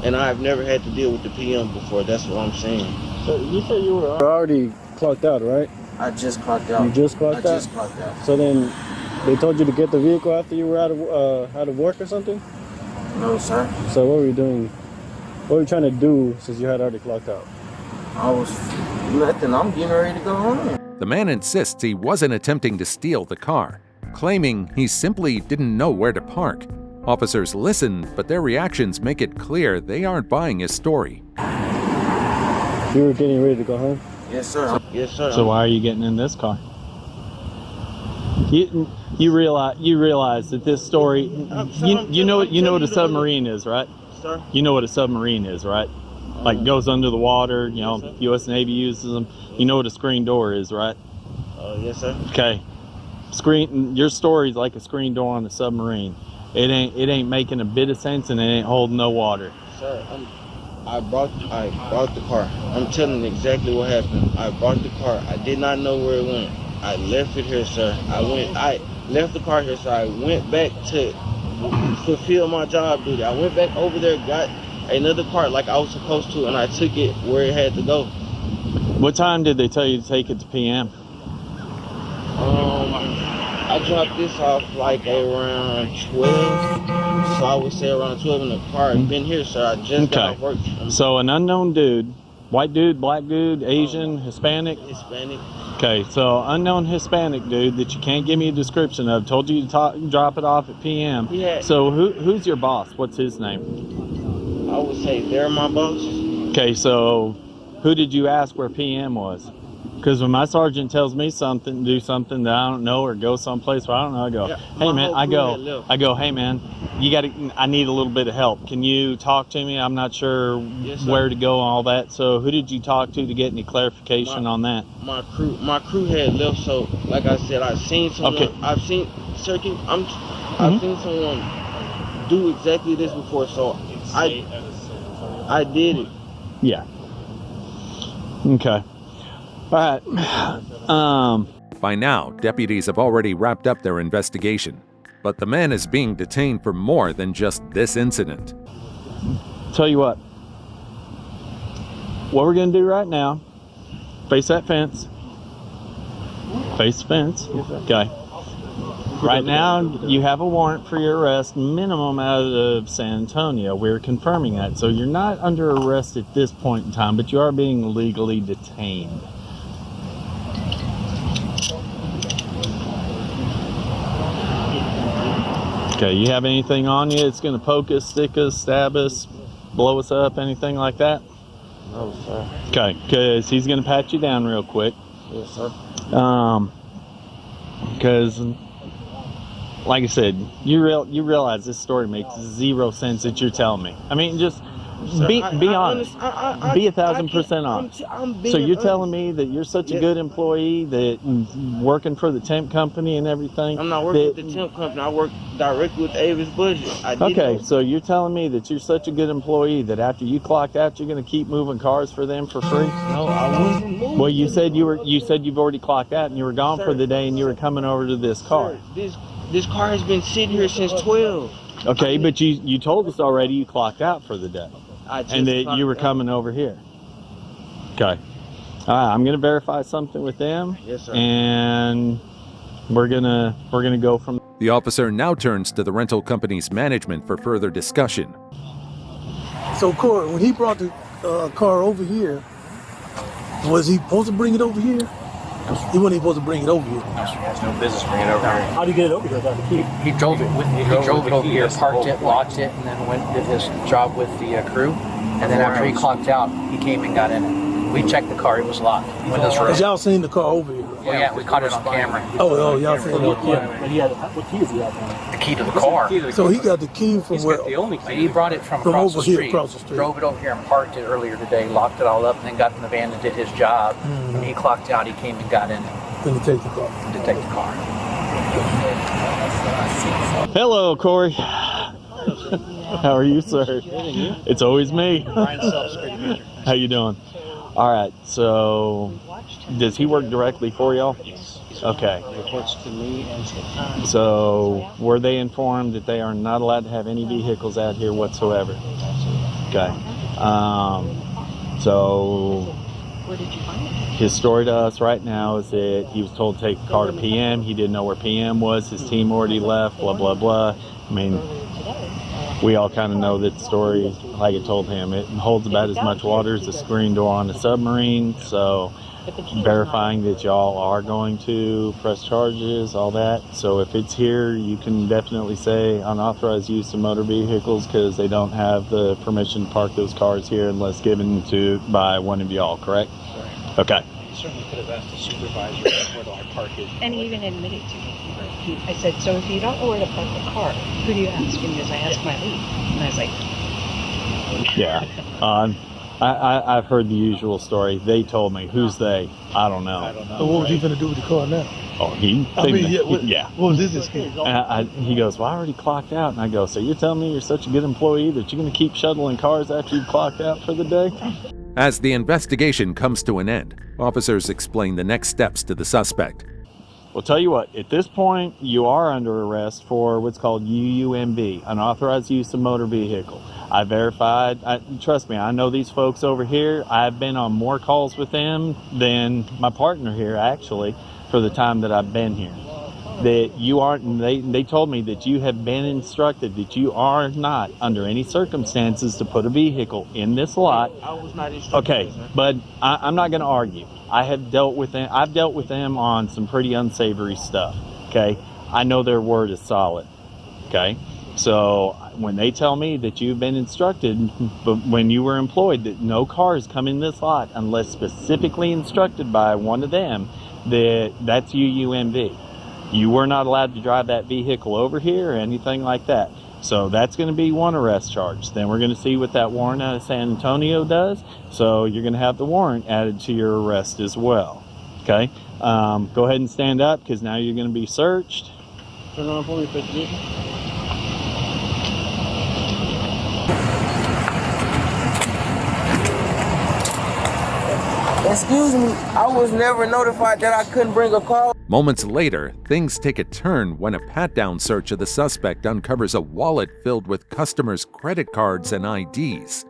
And I've never had to deal with the PM before. That's what I'm saying. So you said you were already clocked out, right? I just clocked out. You just clocked out? I just clocked out. So then they told you to get the vehicle after you were out of work or something? No, sir. So what were you doing? What were you trying to do since you had already clocked out? I was nothing. I'm getting ready to go home. The man insists he wasn't attempting to steal the car, claiming he simply didn't know where to park. Officers listen, but their reactions make it clear they aren't buying his story. You were getting ready to go home? Yes, sir. Yes, sir. So why are you getting in this car? You realize that this story, you know what a submarine is, right? Sir? You know what a submarine is, right? Like goes under the water, U.S. Navy uses them. You know what a screen door is, right? Yes, sir. Okay. Your story's like a screen door on a submarine. It ain't making a bit of sense and it ain't holding no water. Sir, I brought the car. I'm telling you exactly what happened. I brought the car. I did not know where it went. I left it here, sir. left the car here, so I went back to fulfill my job duty. I went back over there, got another car like I was supposed to, and I took it where it had to go. What time did they tell you to take it to PM? I dropped this off like around 12, so I would say around 12 in the car. I've been here, so I just got off work. So an unknown dude, white dude, black dude, Asian, Hispanic? Hispanic. Okay, so unknown Hispanic dude that you can't give me a description of told you to drop it off at PM. Yeah. So who's your boss? What's his name? I would say they're my boss. Okay, so who did you ask where PM was? Because when my sergeant tells me something, do something that I don't know, or go someplace where I don't know, I go, hey man, I go, hey man, I need a little bit of help. Can you talk to me? I'm not sure where to go and all that. So who did you talk to get any clarification on that? My crew had left, so like I said, I've seen someone. Okay. I've seen I've seen someone do exactly this before, so I did it. Yeah. Okay. All right. By now, deputies have already wrapped up their investigation, but the man is being detained for more than just this incident. Tell you what we're gonna do right now, face that fence. Face the fence. Okay. Right now, you have a warrant for your arrest, minimum out of San Antonio. We're confirming that. So you're not under arrest at this point in time, but you are being legally detained. Okay, you have anything on you that's going to poke us, stick us, stab us, blow us up, anything like that? No, sir. Okay, because he's going to pat you down real quick. Yes, sir. Because, like I said, you realize this story makes zero sense that you're telling me. I mean, just be honest. Be 1,000% honest. So you're telling me that you're such a good employee, that working for the temp company and everything? I'm not working with the temp company. I work directly with Avis Budget. Okay, so you're telling me that you're such a good employee that after you clocked out, you're going to keep moving cars for them for free? No, I wasn't moving. Well, you said you've already clocked out and you were gone for the day and you were coming over to this car. Sir, this car has been sitting here since 12. Okay, but you told us already you clocked out for the day. And that you were coming over here. Okay. All right, I'm gonna verify something with them. Yes, sir. And we're gonna go from. The officer now turns to the rental company's management for further discussion. So, Corey, when he brought the car over here, was he supposed to bring it over here? He wasn't supposed to bring it over here. He has no business bringing it over here. How did he get it over here? He drove it with me. He drove it over here, parked it, locked it, and then did his job with the crew. And then after he clocked out, he came and got in it. We checked the car; it was locked. Windows were Because y'all seen the car over here. Well, yeah, we caught it on camera. Oh, y'all seen it. What key does he have? The key to the car. So he got the key from where? He brought it from over here, across the street. Drove it over here and parked it earlier today, locked it all up, and then got in the van and did his job. When he clocked out, he came and got in it. Then to take the car. Hello, Corey. How are you, sir? It's always me. How you doing? All right. So, does he work directly for y'all? Yes. Okay. Reports to me and to So, were they informed that they are not allowed to have any vehicles out here whatsoever? Okay. So, his story to us right now is that he was told to take the car to PM. He didn't know where PM was. His team already left, blah, blah, blah. I mean, we all kind of know that story, like I told him. It holds about as much water as a screen door on a submarine. So, verifying that y'all are going to press charges, all that. So if it's here, you can definitely say unauthorized use of motor vehicles because they don't have the permission to park those cars here unless given to by one of y'all, correct? Correct. Okay. You certainly could have asked the supervisor where do I park it. And he even admitted to me. I said, so if you don't know where to park the car, who do you ask? And he goes, I asked my lead. And I was like, yeah. I've heard the usual story. They told me. Who's they? I don't know. So what was he going to do with the car now? Oh, What was his excuse? He goes, well, I already clocked out. And I go, so you're telling me you're such a good employee that you're going to keep shuttling cars after you've clocked out for the day? As the investigation comes to an end, officers explain the next steps to the suspect. Well, tell you what, at this point, you are under arrest for what's called UUMV, unauthorized use of motor vehicle. I verified, trust me, I know these folks over here. I've been on more calls with them than my partner here, actually, for the time that I've been here. That you aren't, they told me that you have been instructed that you are not under any circumstances to put a vehicle in this lot. I was not instructed. Okay, but I'm not going to argue. I've dealt with them on some pretty unsavory stuff. Okay, I know their word is solid. Okay, so when they tell me that you've been instructed, but when you were employed, that no cars come in this lot unless specifically instructed by one of them, that's UUMV. You were not allowed to drive that vehicle over here or anything like that. So that's going to be one arrest charge. Then we're going to see what that warrant out of San Antonio does. So you're going to have the warrant added to your arrest as well. Okay? Go ahead and stand up because now you're going to be searched. Turn on for me, investigation. Excuse me, I was never notified that I couldn't bring a car. Moments later, things take a turn when a pat-down search of the suspect uncovers a wallet filled with customers' credit cards and IDs.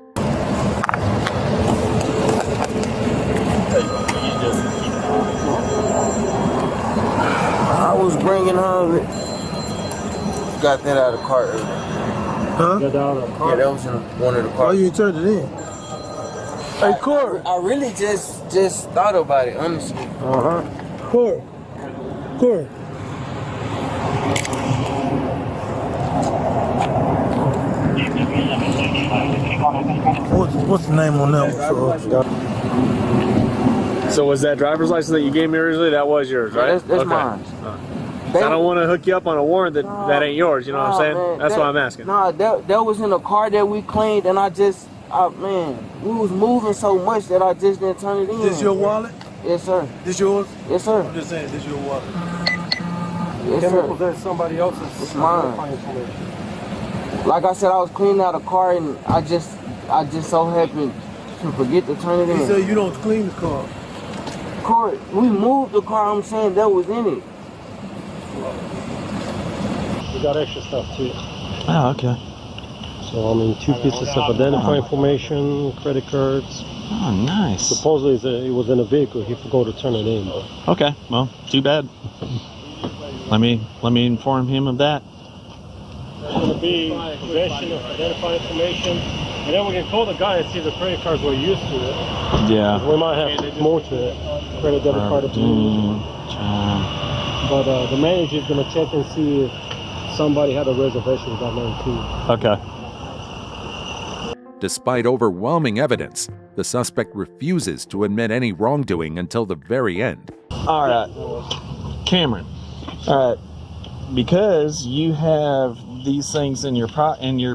I was bringing home. Got that out of the car earlier. Huh? Got that out of the car? Yeah, that was in one of the cars. Why you turned it in? Hey, Court. I really just thought about it, honestly. Court. What's the name on that one? So was that driver's license that you gave me originally? That was yours, right? That's mine. I don't want to hook you up on a warrant that ain't yours. You know what I'm saying? Man, that's why I'm asking. Nah, that was in a car that we cleaned, and man, we was moving so much that I just didn't turn it in. This your wallet? Yes, sir. This yours? Yes, sir. I'm just saying, this your wallet. Yes, sir. That's somebody else's. It's mine. Like I said, I was cleaning out a car, and I just so happened to forget to turn it in. You said you don't clean the car. Court, we moved the car. I'm saying that was in it. We got extra stuff too. Oh, okay. So, I mean, 2 pieces of identifying information, credit cards. Oh, nice. Supposedly it was in a vehicle. He forgot to turn it in. Okay, well, too bad. Let me inform him of that. It's going to be possession of identifying information. And then we can call the guy and see if the credit cards were used to it. Yeah. We might have more to it. Credit, debit card, but the manager is going to check and see if somebody had a reservation with that name too. Okay. Despite overwhelming evidence, the suspect refuses to admit any wrongdoing until the very end. All right, Cameron. All right, because you have these things in your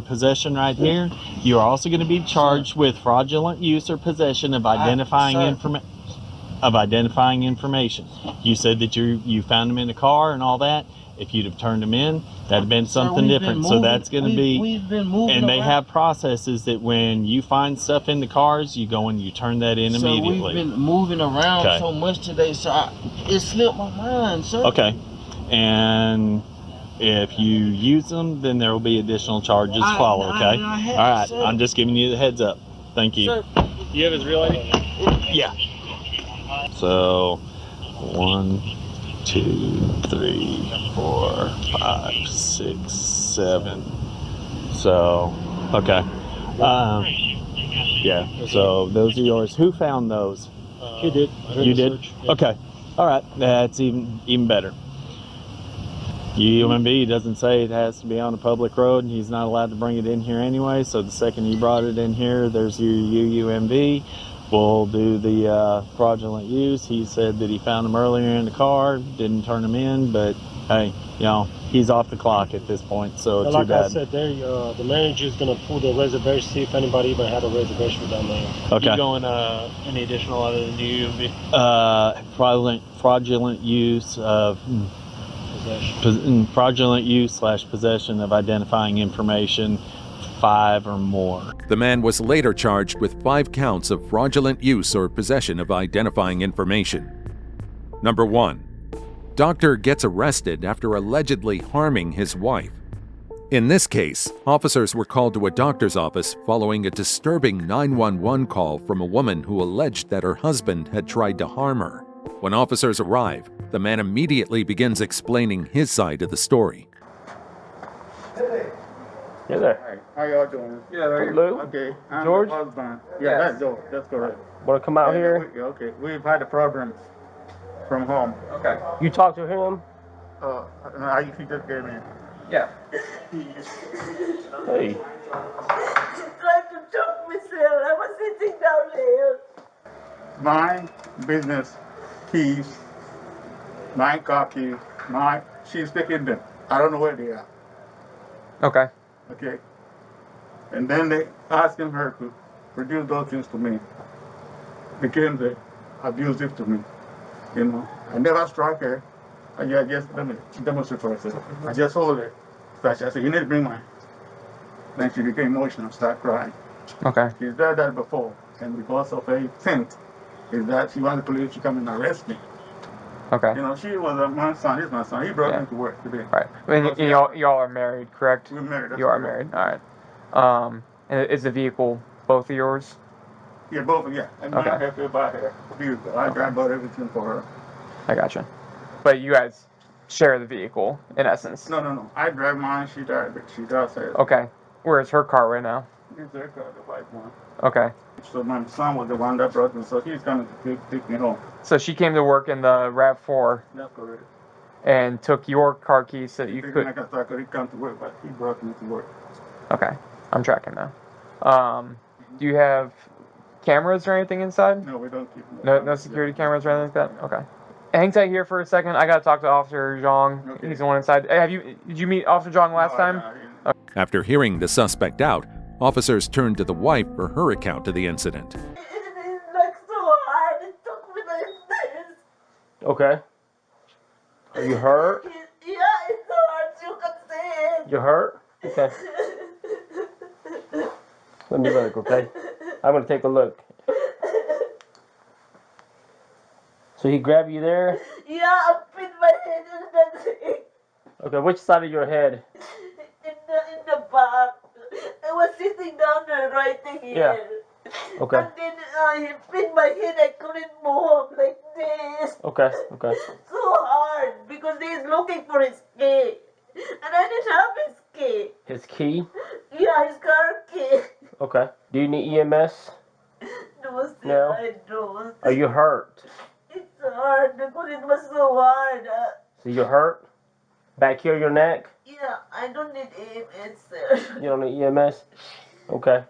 possession right here, you are also going to be charged with fraudulent use or possession of identifying information. You said that you found them in the car and all that. If you'd have turned them in, that'd have been something different. So that's going to be, we've been moving and they around. have processes that when you find stuff in the cars, you go and you turn that in immediately. We've been moving around Okay. so much today, so it slipped my mind, sir. Okay, and if you use them, then there will be additional charges follow. Okay. All right. sir. I'm just giving you the heads up. Thank you. Sir. You have his real ID? Yeah. So 1, 2, 3, 4, 5, 6, 7. So, okay. Yeah. So those are yours. Who found those? He did. You did? Yeah. Okay. All right. That's even better. UMB doesn't say it has to be on a public road, and he's not allowed to bring it in here anyway. So the second you brought it in here, there's your UUMV. We'll do the fraudulent use. He said that he found them earlier in the car, didn't turn them in, but hey, he's off the clock at this point, so But too like bad. I said, there, the manager is going to pull the reservation, see if anybody even had a reservation with that name. Okay. You going any additional other than UUMV? Fraudulent use of fraudulent use / possession of identifying information, 5 or more. The man was later charged with 5 counts of fraudulent use or possession of identifying information. Number 1. doctor gets arrested after allegedly harming his wife. In this case, officers were called to a doctor's office following a disturbing 911 call from a woman who alleged that her husband had tried to harm her. When officers arrive, the man immediately begins explaining his side of the story. Hey there. How y'all doing? Yeah, Lou? Okay. I'm George? the husband. Yeah, Yes. that's George. That's correct. Want to come out here? Okay. We've had a problem from home. Okay. You talked to him? He just came in. Yeah. Hey. Trying to choke myself. I was sitting down there. My business keys, my car keys, she's taking them. I don't know where they are. Okay. Okay. And then they asking her to produce those things to me. Became abusive to me. You know, I never struck her. I just let me demonstrate for herself. I just hold her. So I said, you need to bring mine. Then she became emotional, started crying. Okay. She's done that before, and because of her intent, is that she wanted the police to come and arrest me. Okay. You know, she was my son. He's my son. He brought me to work today. Right. I mean, y'all are married, correct? We're married. You are married. All right. And is the vehicle both of yours? Yeah, both of yeah. And Okay. I have to about her vehicle. I drive about everything for her. I gotcha. But you guys share the vehicle, in essence? No. I drive mine. She drives it. She does hers. Okay. Where is her car right now? It's her car, the white one. Okay. So my son was the one that brought me, so he's coming to take me home. So she came to work in the RAV4 That's correct. and took your car keys so that you could... I could come to work, but he brought me to work. Okay. I'm tracking now. Do you have cameras or anything inside? No, we don't keep No security cameras or anything like that? Okay. Hang tight here for a second. I gotta talk to Officer Zhang. Okay. He's the one inside. Did you meet Officer Zhang last time? Okay. After hearing the suspect out, officers turned to the wife for her account of the incident. It is like so hard. It took me like this. Okay. Are you hurt? Yeah, it's so hard. You can see it. You hurt? Okay. Let me look, okay? I'm gonna take a look. So he grabbed you there? Yeah, I put my head in the thing. Okay, which side of your head? In the back. I was sitting down there writing here. Yeah. Okay. And then he pinned my head. I couldn't move like this. Okay. So hard because he's looking for his key. And I didn't have his key. His key? Yeah, his car key. Okay. Do you need EMS? No, I don't. Are you hurt? It's hard because it was so hard. So you're hurt? Back here, your neck? Yeah, I don't need EMS, sir. You don't need EMS? Okay.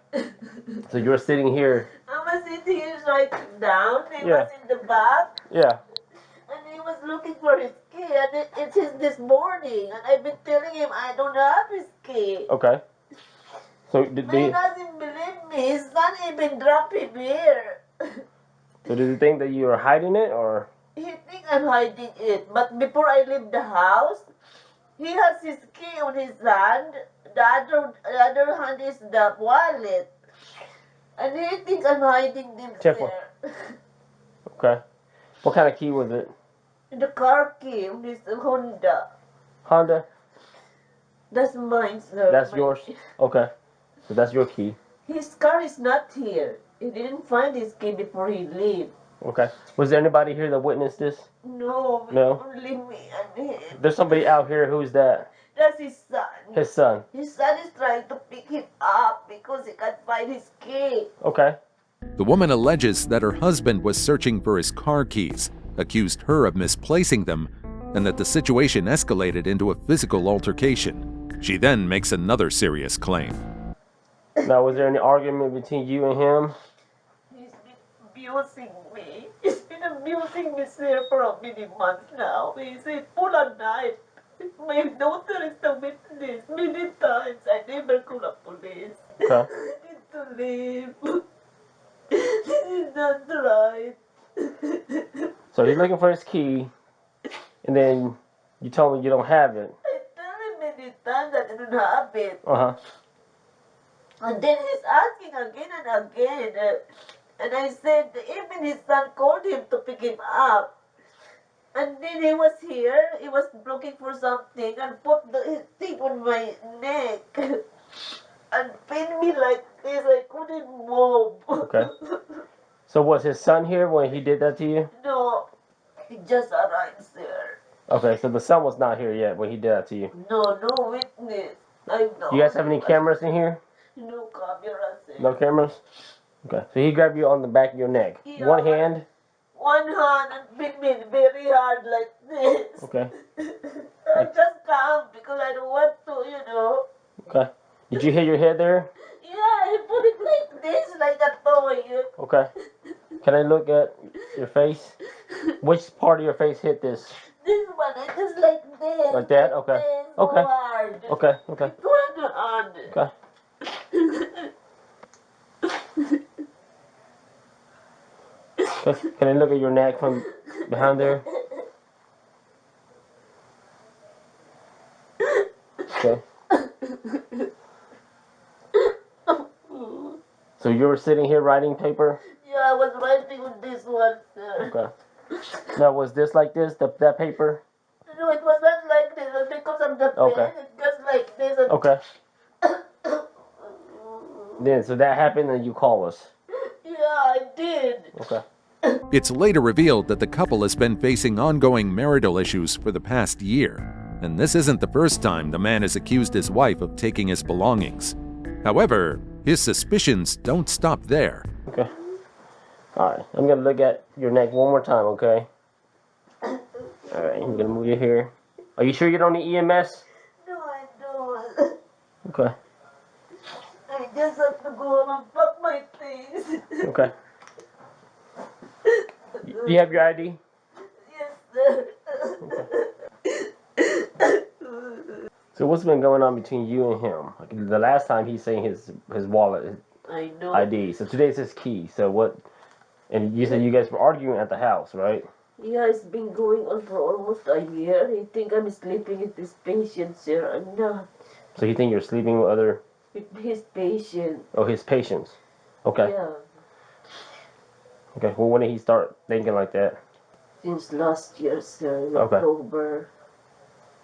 So you're sitting here. I was sitting here right down. He Yeah. was in the back. Yeah. And he was looking for his key. And it's his this morning. And I've been telling him I don't have his key. Okay. So But he doesn't believe me. His son even dropped him here. So does he think that you're hiding it, or? He thinks I'm hiding it. But before I leave the house, he has his key on his hand. The other hand is the wallet. And he thinks I'm hiding them Careful. there. Okay. What kind of key was it? The car key on his Honda. Honda? That's mine, sir. That's yours? Okay. So that's your key. His car is not here. He didn't find his key before he left. Okay. Was there anybody here that witnessed this? No, No? only me and him. There's somebody out here. Who's that? That's his son. His son. His son is trying to pick him up because he can't find his key. Okay. The woman alleges that her husband was searching for his car keys, accused her of misplacing them, and that the situation escalated into a physical altercation. She then makes another serious claim. Now, was there any argument between you and him? He's been abusing me. He's been abusing me, sir, for many months now. He said, pull a knife. My daughter is the witness. Many times I never call the police. Okay. I need to leave. This is not right. So he's looking for his key, and then you told me you don't have it. I tell him many times that I don't have it. Uh-huh. And then he's asking again and again. And I said, even his son called him to pick him up. And then he was here, he was looking for something and put his thing on my neck and pinned me like this. I couldn't move. Okay. So was his son here when he did that to you? No, he just arrived there. Okay, so the son was not here yet when he did that to you. No witness. I know. You guys have any cameras in here? No cameras there. No cameras? Okay. So he grabbed you on the back of your neck. Yeah. One hand? One hand and pinned me very hard like this. Okay. I just calm because I don't want to, Okay. Did you hit your head there? Yeah, he put it like this, like a toy. Okay. Can I look at your face? Which part of your face hit this? This one, I just like this. Like that? Okay. This, Okay. so hard. Okay. Okay. It was hard. Okay. Can I look at your neck from behind there? Okay. So you were sitting here writing paper? Yeah, I was writing with this one, sir. Okay. Now, was this like this, that paper? No, it was not like this. And because of the pen, it's just like this. And Okay. Then, so that happened and you call us. yeah, I did. Okay. It's later revealed that the couple has been facing ongoing marital issues for the past year, and this isn't the first time the man has accused his wife of taking his belongings. However, his suspicions don't stop there. Okay. Alright, I'm gonna look at your neck one more time, okay? Alright, I'm gonna move you here. Are you sure you don't need EMS? No, I don't. Okay. I just have to go home and pack my things. Okay. Do you have your ID? Yes, sir. So what's been going on between you and him? Like the last time he's saying his wallet, I know. ID. So today's his key. So what? And you said you guys were arguing at the house, right? Yeah, it's been going on for almost a year. He think I'm sleeping with his patient, sir. I'm not. So you think you're sleeping with other? With his patient. Oh, his patients. Okay. Yeah. Okay. Well, when did he start thinking like that? Since last year, sir, in Okay. October.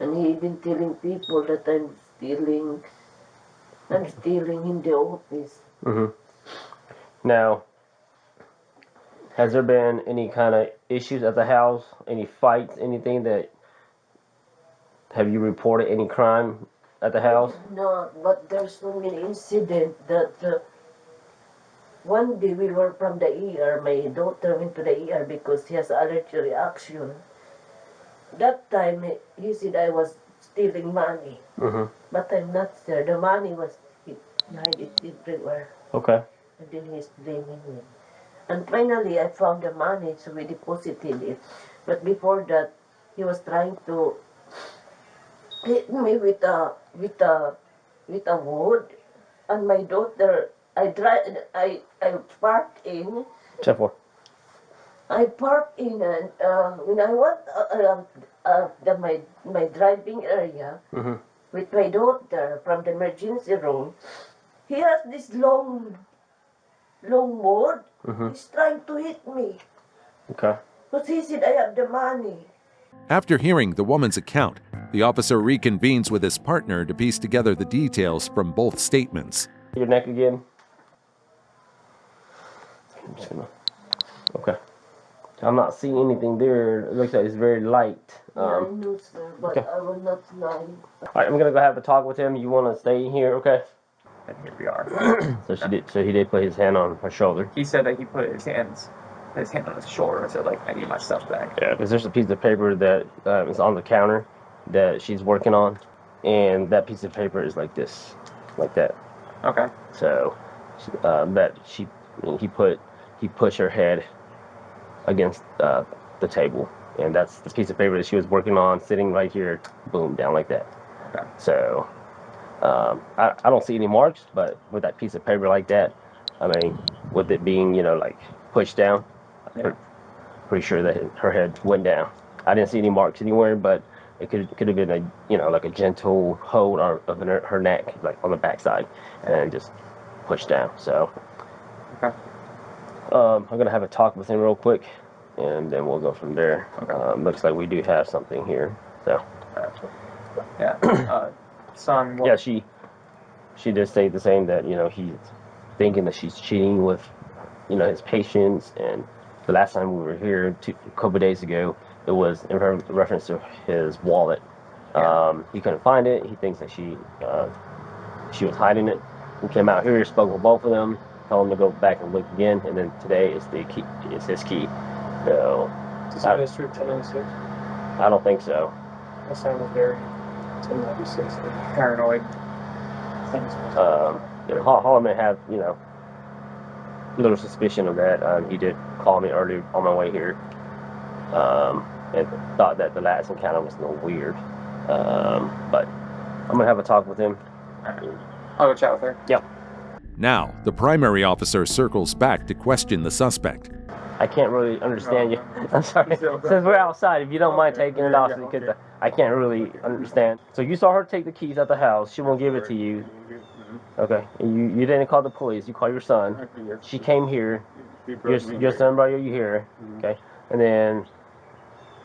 And he been telling people that I'm stealing in the office. Mm-hmm. Now, has there been any kind of issues at the house? Any fights? Anything that? Have you reported any crime at the house? No, but there's so many incidents that one day we were from the ER. My daughter went to the ER because she has allergy reaction. That time he said I was stealing money, Mm-hmm. but I'm not, sir. The money was behind it everywhere. Okay. And then he's blaming me. And finally, I found the money, so we deposited it. But before that, he was trying to hit me with a wood. And my daughter, I parked in. Chef, I parked in, and when I was my driving area Mm-hmm. with my daughter from the emergency room, he has this long wood. Mm-hmm. He's trying to hit me. Okay. But he said I have the money. After hearing the woman's account, the officer reconvenes with his partner to piece together the details from both statements. Your neck again. I'm just gonna. Okay. I'm not seeing anything there. It looks like it's very light. Yeah, I know, sir, but okay. I will not lie. Alright, I'm gonna go have a talk with him. You wanna stay here, okay? And here we are. So he did put his hand on her shoulder. He said that he put his hand on his shoulder and said, like, I need my stuff back. Yeah, because there's a piece of paper that is on the counter that she's working on, and that piece of paper is like this, like that. Okay. So he pushed her head against the table, and that's the piece of paper that she was working on, sitting right here, boom, down like that. Okay. So I don't see any marks, but with that piece of paper like that, I mean, with it being, like pushed down, pretty sure that her head went down. I didn't see any marks anywhere, but it could have been like a gentle hold of her neck, like on the backside, and just pushed down. So okay. I'm gonna have a talk with him real quick, and then we'll go from there. Looks like we do have something here. So Yeah. Son. yeah, she did say the same, that he's thinking that she's cheating with his patients, and the last time we were here a couple days ago, it was in reference to his wallet. He couldn't find it. He thinks that she was hiding it. We came out here, spoke with both of them, told him to go back and look again, and then today is the key. It's his key. So Does he have a history of 1096? I don't think so. That sounded very 1096, paranoid things. Hollow may have a little suspicion of that. He did call me earlier on my way here, and thought that the last encounter was a little weird. But I'm gonna have a talk with him. I'll go chat with her. Yep. Now, the primary officer circles back to question the suspect. I can't really understand you. I'm sorry. Since we're outside, if you don't mind taking it off, because I can't really understand. So you saw her take the keys out the house. She won't give it to you. Okay. And you didn't call the police. You called your son. She came here. Your son brought you here. Okay. And then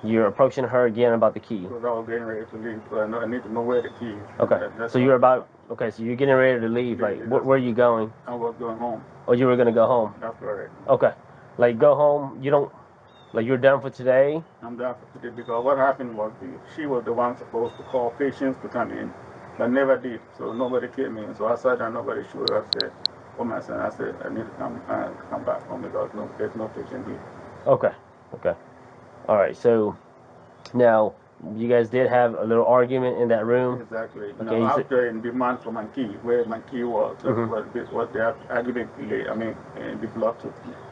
you're approaching her again about the key. Because I was getting ready to leave, so I need to know where the key is. Okay. So you're getting ready to leave. Like, where are you going? I was going home. Oh, you were gonna go home. That's correct. Okay. Like, go home. You don't. Like, you're done for today? I'm done for today because what happened was she was the one supposed to call patients to come in, but never did. So nobody came in. So I sat down, nobody showed up. I said, "Oh my son," I said, "I need to come back home because there's no patient here." Okay. Okay. All right. So now you guys did have a little argument in that room. Exactly. Okay, Now, after in demand for my key, where my key was, that's what the argument developed.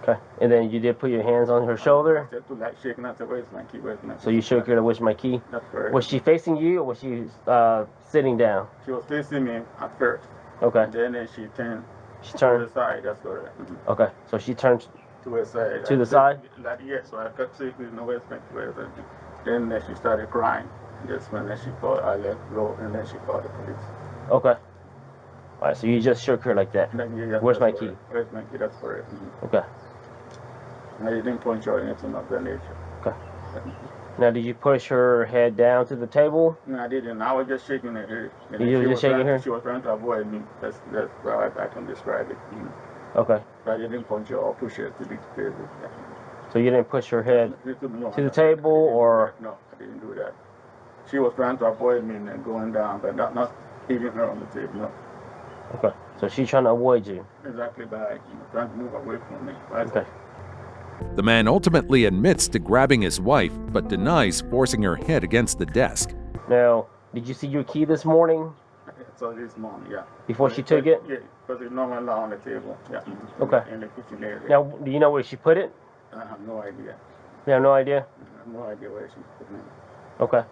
Okay. And then you did put your hands on her shoulder. I said to like shaking. I said, "Where's my key? Where's my key?" So you shook her, "Where's my key?" That's correct. Was she facing you, or was she sitting down? She was facing me at first. Okay. And then she turned. She turned to the side. That's correct. Okay. So she turned to her side. To the side. Yes. So I kept saying, "No, where's my key? Where's my key?" Then she started crying. That's when she called. I let go, and then she called the police. Okay. All right. So you just shook her like that. Where's my key? Where's my key? That's correct. Okay. I didn't punch her or anything of that nature. Okay. Now, did you push her head down to the table? No, I didn't. I was just shaking her. You were just shaking her? She was trying to avoid me. That's how I can describe it. Okay. But I didn't punch her or push her to the table. So you didn't push her head to the table, or? No, I didn't do that. She was trying to avoid me and going down, but not hitting her on the table. No. Okay. So she's trying to avoid you. Exactly, by trying to move away from me. Okay. The man ultimately admits to grabbing his wife, but denies forcing her head against the desk. Now, did you see your key this morning? So this morning, yeah. Before she took it? Yeah, because it's normally lying on the table. Yeah. Okay. In the kitchen area. Now, do you know where she put it? I have no idea. You have no idea? I have no idea where she put it. Okay.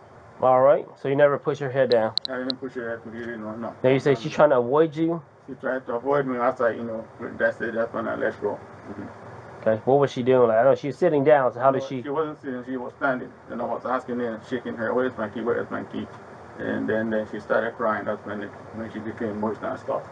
All right. So you never push her head down? I didn't push her head to get it, no. Now you say she's trying to avoid you? She tried to avoid me after, that's when I let go. Okay. What was she doing? Like, I know she was sitting down, so how did she? She wasn't sitting, she was standing. And I was asking her, shaking her, "Where's my key? Where's my key?" And then she started crying. That's when she became emotional and stuff.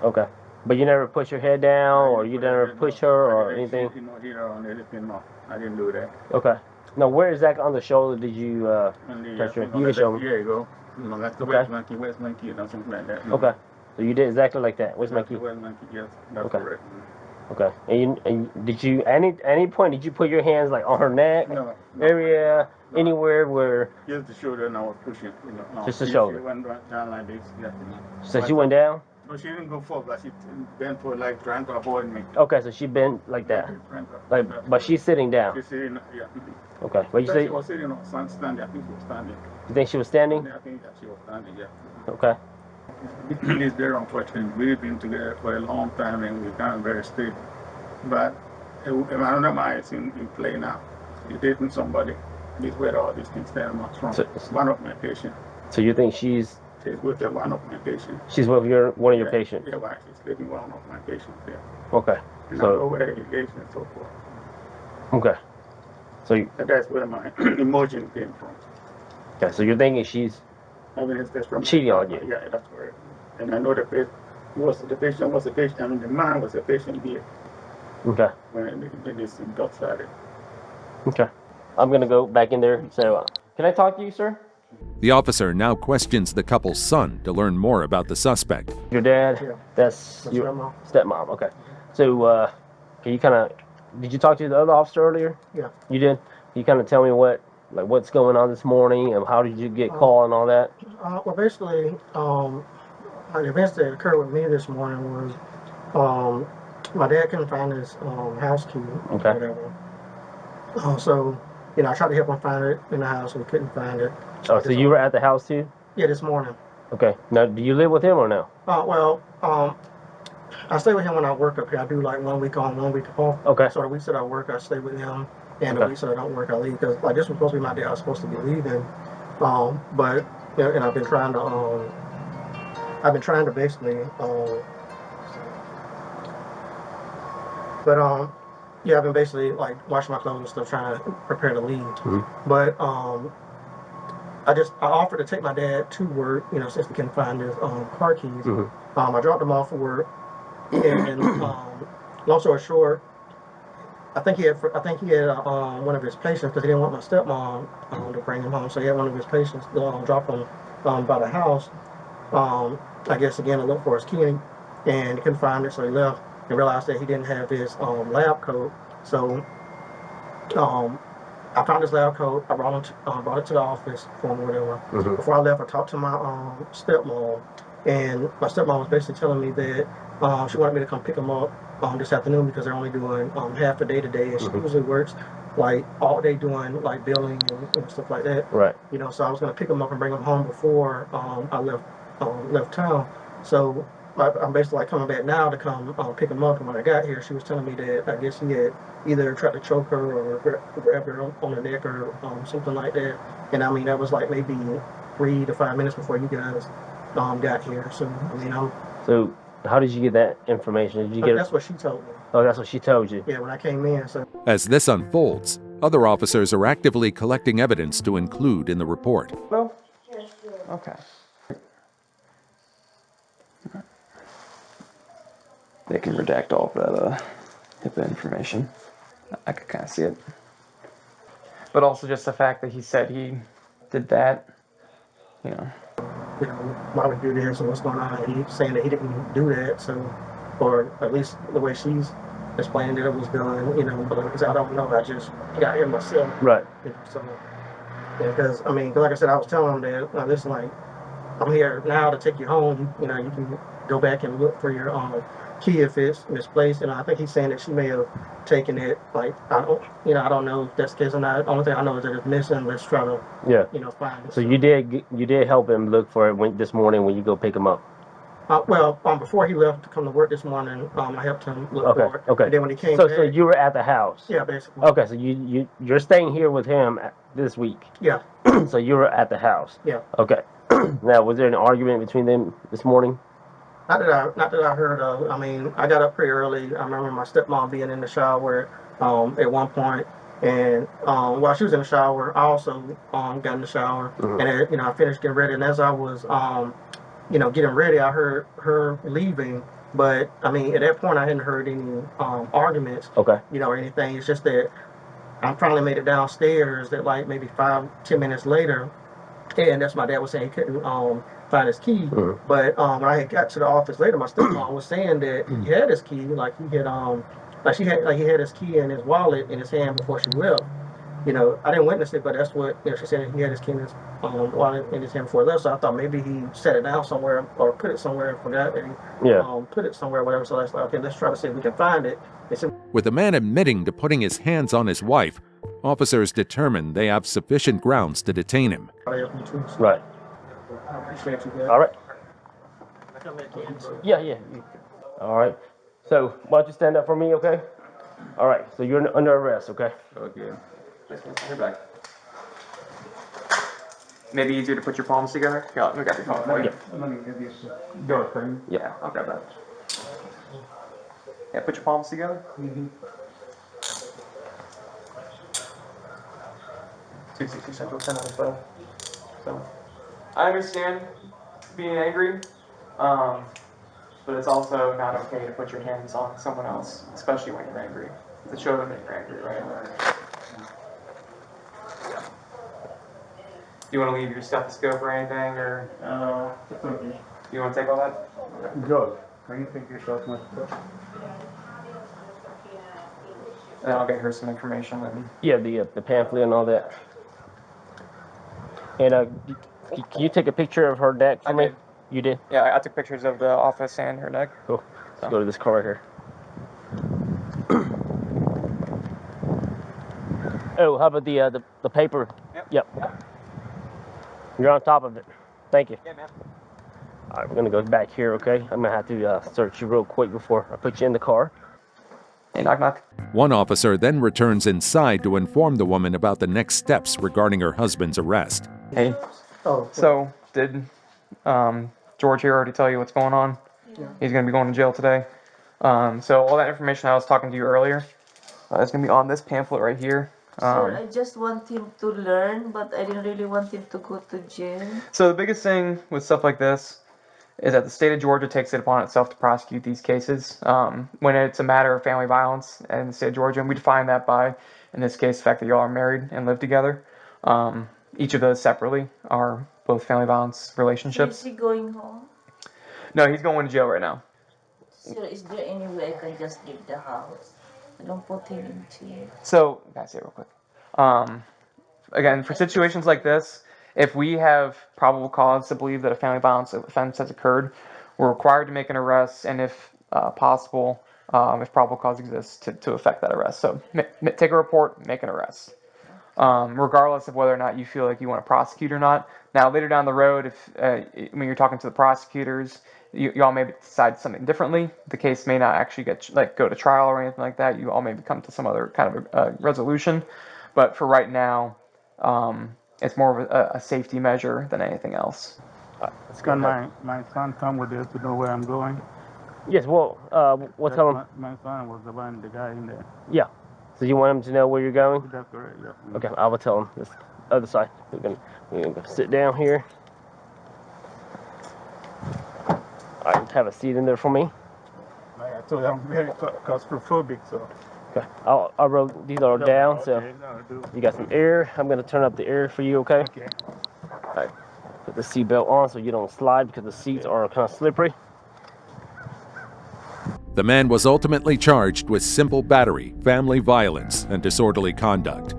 Okay. But you never push her head down, or you never push her, or anything? Hit her on anything, no. I didn't do that. Okay. Now, where exactly on the shoulder did you touch her? You can show me. Here you go. That's the where's my key? Where's my key? Or something like that. Okay. So you did exactly like that. Where's my key? Where's my key? Yes, that's correct. Okay. And did you any point did you put your hands like on her neck area, anywhere where? Just the shoulder, and I was pushing. Just the shoulder. She went down like this. Yeah. So she went down? No, she didn't go forward, but she bent for like trying to avoid me. Okay, so she bent like that. Like, but she's sitting down. She's sitting, yeah. Okay. What you say? She was sitting on standing. I think she was standing. You think she was standing? I think that she was standing. Yeah. Okay. It's very unfortunate. We've been together for a long time and we've gotten very stable. But another mind is in play now. You're dating somebody. This where all these things stand from. One of my patients. So you think she's with one of my patients? She's with one of your patients? Yeah, well, she's living with one of my patients, yeah. Okay. And I know where he lives and so forth. Okay. So that's where my emotion came from. Okay, so you're thinking she's cheating on you? Yeah, that's correct. And I know the patient was a patient. I mean, the man was a patient here. Okay. When this thing got started. Okay. I'm gonna go back in there. So, can I talk to you, sir? The officer now questions the couple's son to learn more about the suspect. Your dad? Yeah. That's My your stepmom. stepmom. Okay. So, can you kind of? Did you talk to the other officer earlier? Yeah. You did. Can you kind of tell me what's going on this morning, and how did you get call and all that? Well, basically, the events that occurred with me this morning was my dad couldn't find his house key or Okay. whatever. So, I tried to help him find it in the house, and he couldn't find it. Oh, so you were at the house too? Yeah, this morning. Okay. Now, do you live with him or no? I stay with him when I work up here. I do like 1 week on, 1 week off. Okay. So the weeks that I work, I stay with him, and the Okay. weeks that I don't work, I leave. Because like this was supposed to be my day. I was supposed to be leaving, but and I've been trying to basically, yeah, I've been basically like washing my clothes and stuff, trying to prepare to leave. Mm-hmm. But I offered to take my dad to work, since he couldn't find his car keys. Mm-hmm. I dropped him off for work, and long story short, I think he had one of his patients, because he didn't want my stepmom to bring him home, so he had one of his patients drop him by the house. I guess again to look for his key, and he couldn't find it, so he left and realized that he didn't have his lab coat. So I found his lab coat. I brought it to the office for him or whatever. Mm-hmm. Before I left, I talked to my stepmom, and my stepmom was basically telling me that she wanted me to come pick him up this afternoon, because they're only doing half a day today, and she usually works like all day doing like billing and stuff like that. Right. So I was gonna pick him up and bring him home before I left town. So I'm basically like coming back now to come pick him up. And when I got here, she was telling me that I guess he had either tried to choke her or grab her on the neck or something like that. And I mean, that was like maybe 3 to 5 minutes before you guys got here. So I mean, So how did you get that information? Did you get? That's what she told me. Oh, that's what she told you. Yeah, when I came in. So As this unfolds, other officers are actively collecting evidence to include in the report. Well, okay. They can redact all of that HIPAA information. I could kind of see it. But also just the fact that he said he did that, why would you do this and what's going on? And he's saying that he didn't do that, so, or at least the way she's explaining that it was done, but because I don't know, I just got here myself. Right. So, because, like I said, I was telling him that, listen, like, I'm here now to take you home. You can go back and look for your key if it's misplaced. And I think he's saying that she may have taken it. Like, I don't know if that's the case or not. The only thing I know is that it's missing. Let's try to, find it. So you did help him look for it this morning when you go pick him up. Before he left to come to work this morning, I helped him look for it. Okay. And then when he came so back, so you were at the house. Yeah, basically. Okay, so you're staying here with him this week. Yeah. So you were at the house. Yeah. Okay. Now, was there an argument between them this morning? Not that I heard of. I got up pretty early. I remember my stepmom being in the shower at one point, and while she was in the shower, I also got in the shower, and I finished getting ready. And as I was getting ready, I heard her leaving. But at that point, I hadn't heard any arguments. Okay. Or anything. It's just that I finally made it downstairs. That like maybe 5-10 minutes later. And that's my dad was saying he couldn't find his key. But when I got to the office later, my stepmom was saying that he had his key, like he had his key in his wallet in his hand before she left. I didn't witness it, but that's what she said. He had his key in his wallet in his hand before he left. So I thought maybe he set it down somewhere or put it somewhere and forgot that he put it somewhere, whatever. So that's like, okay, let's try to see if we can find it. With the man admitting to putting his hands on his wife, officers determined they have sufficient grounds to detain him. Right. I appreciate you, guys. All right. Yeah. All right. So why don't you stand up for me, okay? All right. So you're under arrest, okay? Okay. You're back. Maybe easier to put your palms together? Yeah, we got your palms for you. Let me give you some door frame. Yeah, I'll grab that. Yeah, put your palms together. 260 Central 1095. So, I understand being angry, but it's also not okay to put your hands on someone else, especially when you're angry. It's a show them that you're angry, right? you want to leave your stethoscope or anything, or it's okay. you want to take all that? George, can you take your shot, my stuff? And then I'll get her some information. And Yeah, the pamphlet and all that. And can you take a picture of her neck for me? did. You did? Yeah, I took pictures of the office and her neck. Cool. Let's go to this car right here. Oh, how about the paper? Yep. You're on top of it. Thank you. Yeah, man. All right, we're gonna go back here, okay? I'm gonna have to search you real quick before I put you in the car. Hey, knock knock. One officer then returns inside to inform the woman about the next steps regarding her husband's arrest. Hey. So, did George here already tell you what's going on? Yeah. He's going to be going to jail today. So, all that information I was talking to you earlier is going to be on this pamphlet right here. Sir, I just want him to learn, but I didn't really want him to go to jail. So, the biggest thing with stuff like this is that the state of Georgia takes it upon itself to prosecute these cases. When it's a matter of family violence in the state of Georgia, and we define that by, in this case, the fact that y'all are married and live together. Each of those separately are both family violence relationships. So is he going home? No, he's going to jail right now. Sir, is there any way I can just leave the house? I don't put him in jail. So, can I say it real quick? Again, for situations like this, if we have probable cause to believe that a family violence offense has occurred, we're required to make an arrest, and if possible, if probable cause exists, to effect that arrest. So, take a report, make an arrest. Regardless of whether or not you feel like you want to prosecute or not. Now, later down the road, if when you're talking to the prosecutors, y'all may decide something differently. The case may not actually go to trial or anything like that. You all may come to some other kind of resolution. But for right now, it's more of a safety measure than anything else. Can my son come with us to know where I'm going? Yes, well, we'll tell him. My son was the guy in there. Yeah. So you want him to know where you're going? That's correct, yeah. Okay, I will tell him this other side. We're gonna go sit down here. All right, have a seat in there for me. Like I told you, I'm very claustrophobic, so. Okay, I'll roll these are down, so you got some air. I'm gonna turn up the air for you, okay? Okay. All right, put the seatbelt on so you don't slide because the seats are kind of slippery. The man was ultimately charged with simple battery, family violence, and disorderly conduct.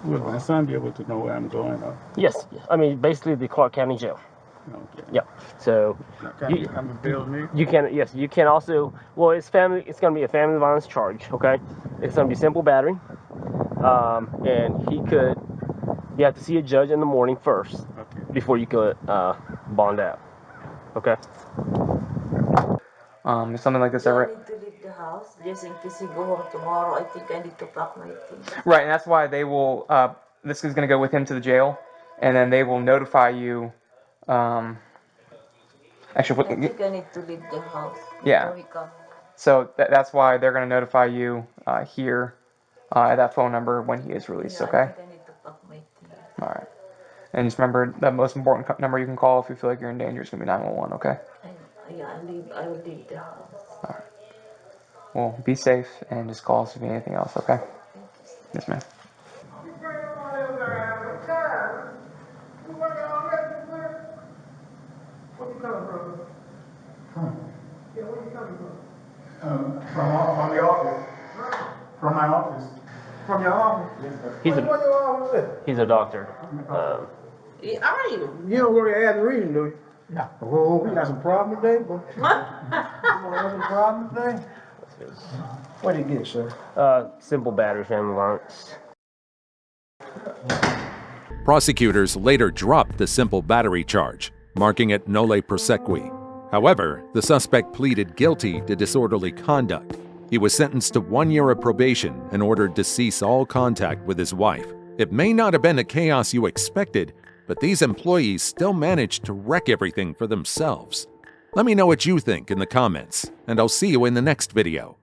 Will my son be able to know where I'm going? Yes, I mean basically the Clark County Jail. Okay. Yeah. So Can you come and bail me? you can, yes, you can also. Well, it's going to be a family violence charge. Okay, it's going to be simple battery, and you have to see a judge in the morning first before you could bond out. Okay. Something like this. I need to leave the house just in case you go home tomorrow. I think I need to pack my things. Right, and that's why they will. This is going to go with him to the jail, and then they will notify you. Actually, I think I need to leave the house. Yeah. Before we come. So that's why they're going to notify you here at that phone number when he is released. Yeah, Okay. I think I need to pack my things. All right. And just remember, the most important number you can call if you feel like you're in danger is going to be 911. Okay. I will leave the house. All right. Well, be safe and just call us if you need anything else. Okay. Yes, ma'am. From the office. From my office. From your office? He's a doctor. You don't work at the reading, do you? Yeah. Oh, we got some problems today, bro. You have some problems today? What did you get, sir? Simple battery, family violence. Prosecutors later dropped the simple battery charge, marking it nolle prosequi. However, the suspect pleaded guilty to disorderly conduct. He was sentenced to 1 year of probation and ordered to cease all contact with his wife. It may not have been the chaos you expected, but these employees still managed to wreck everything for themselves. Let me know what you think in the comments, and I'll see you in the next video.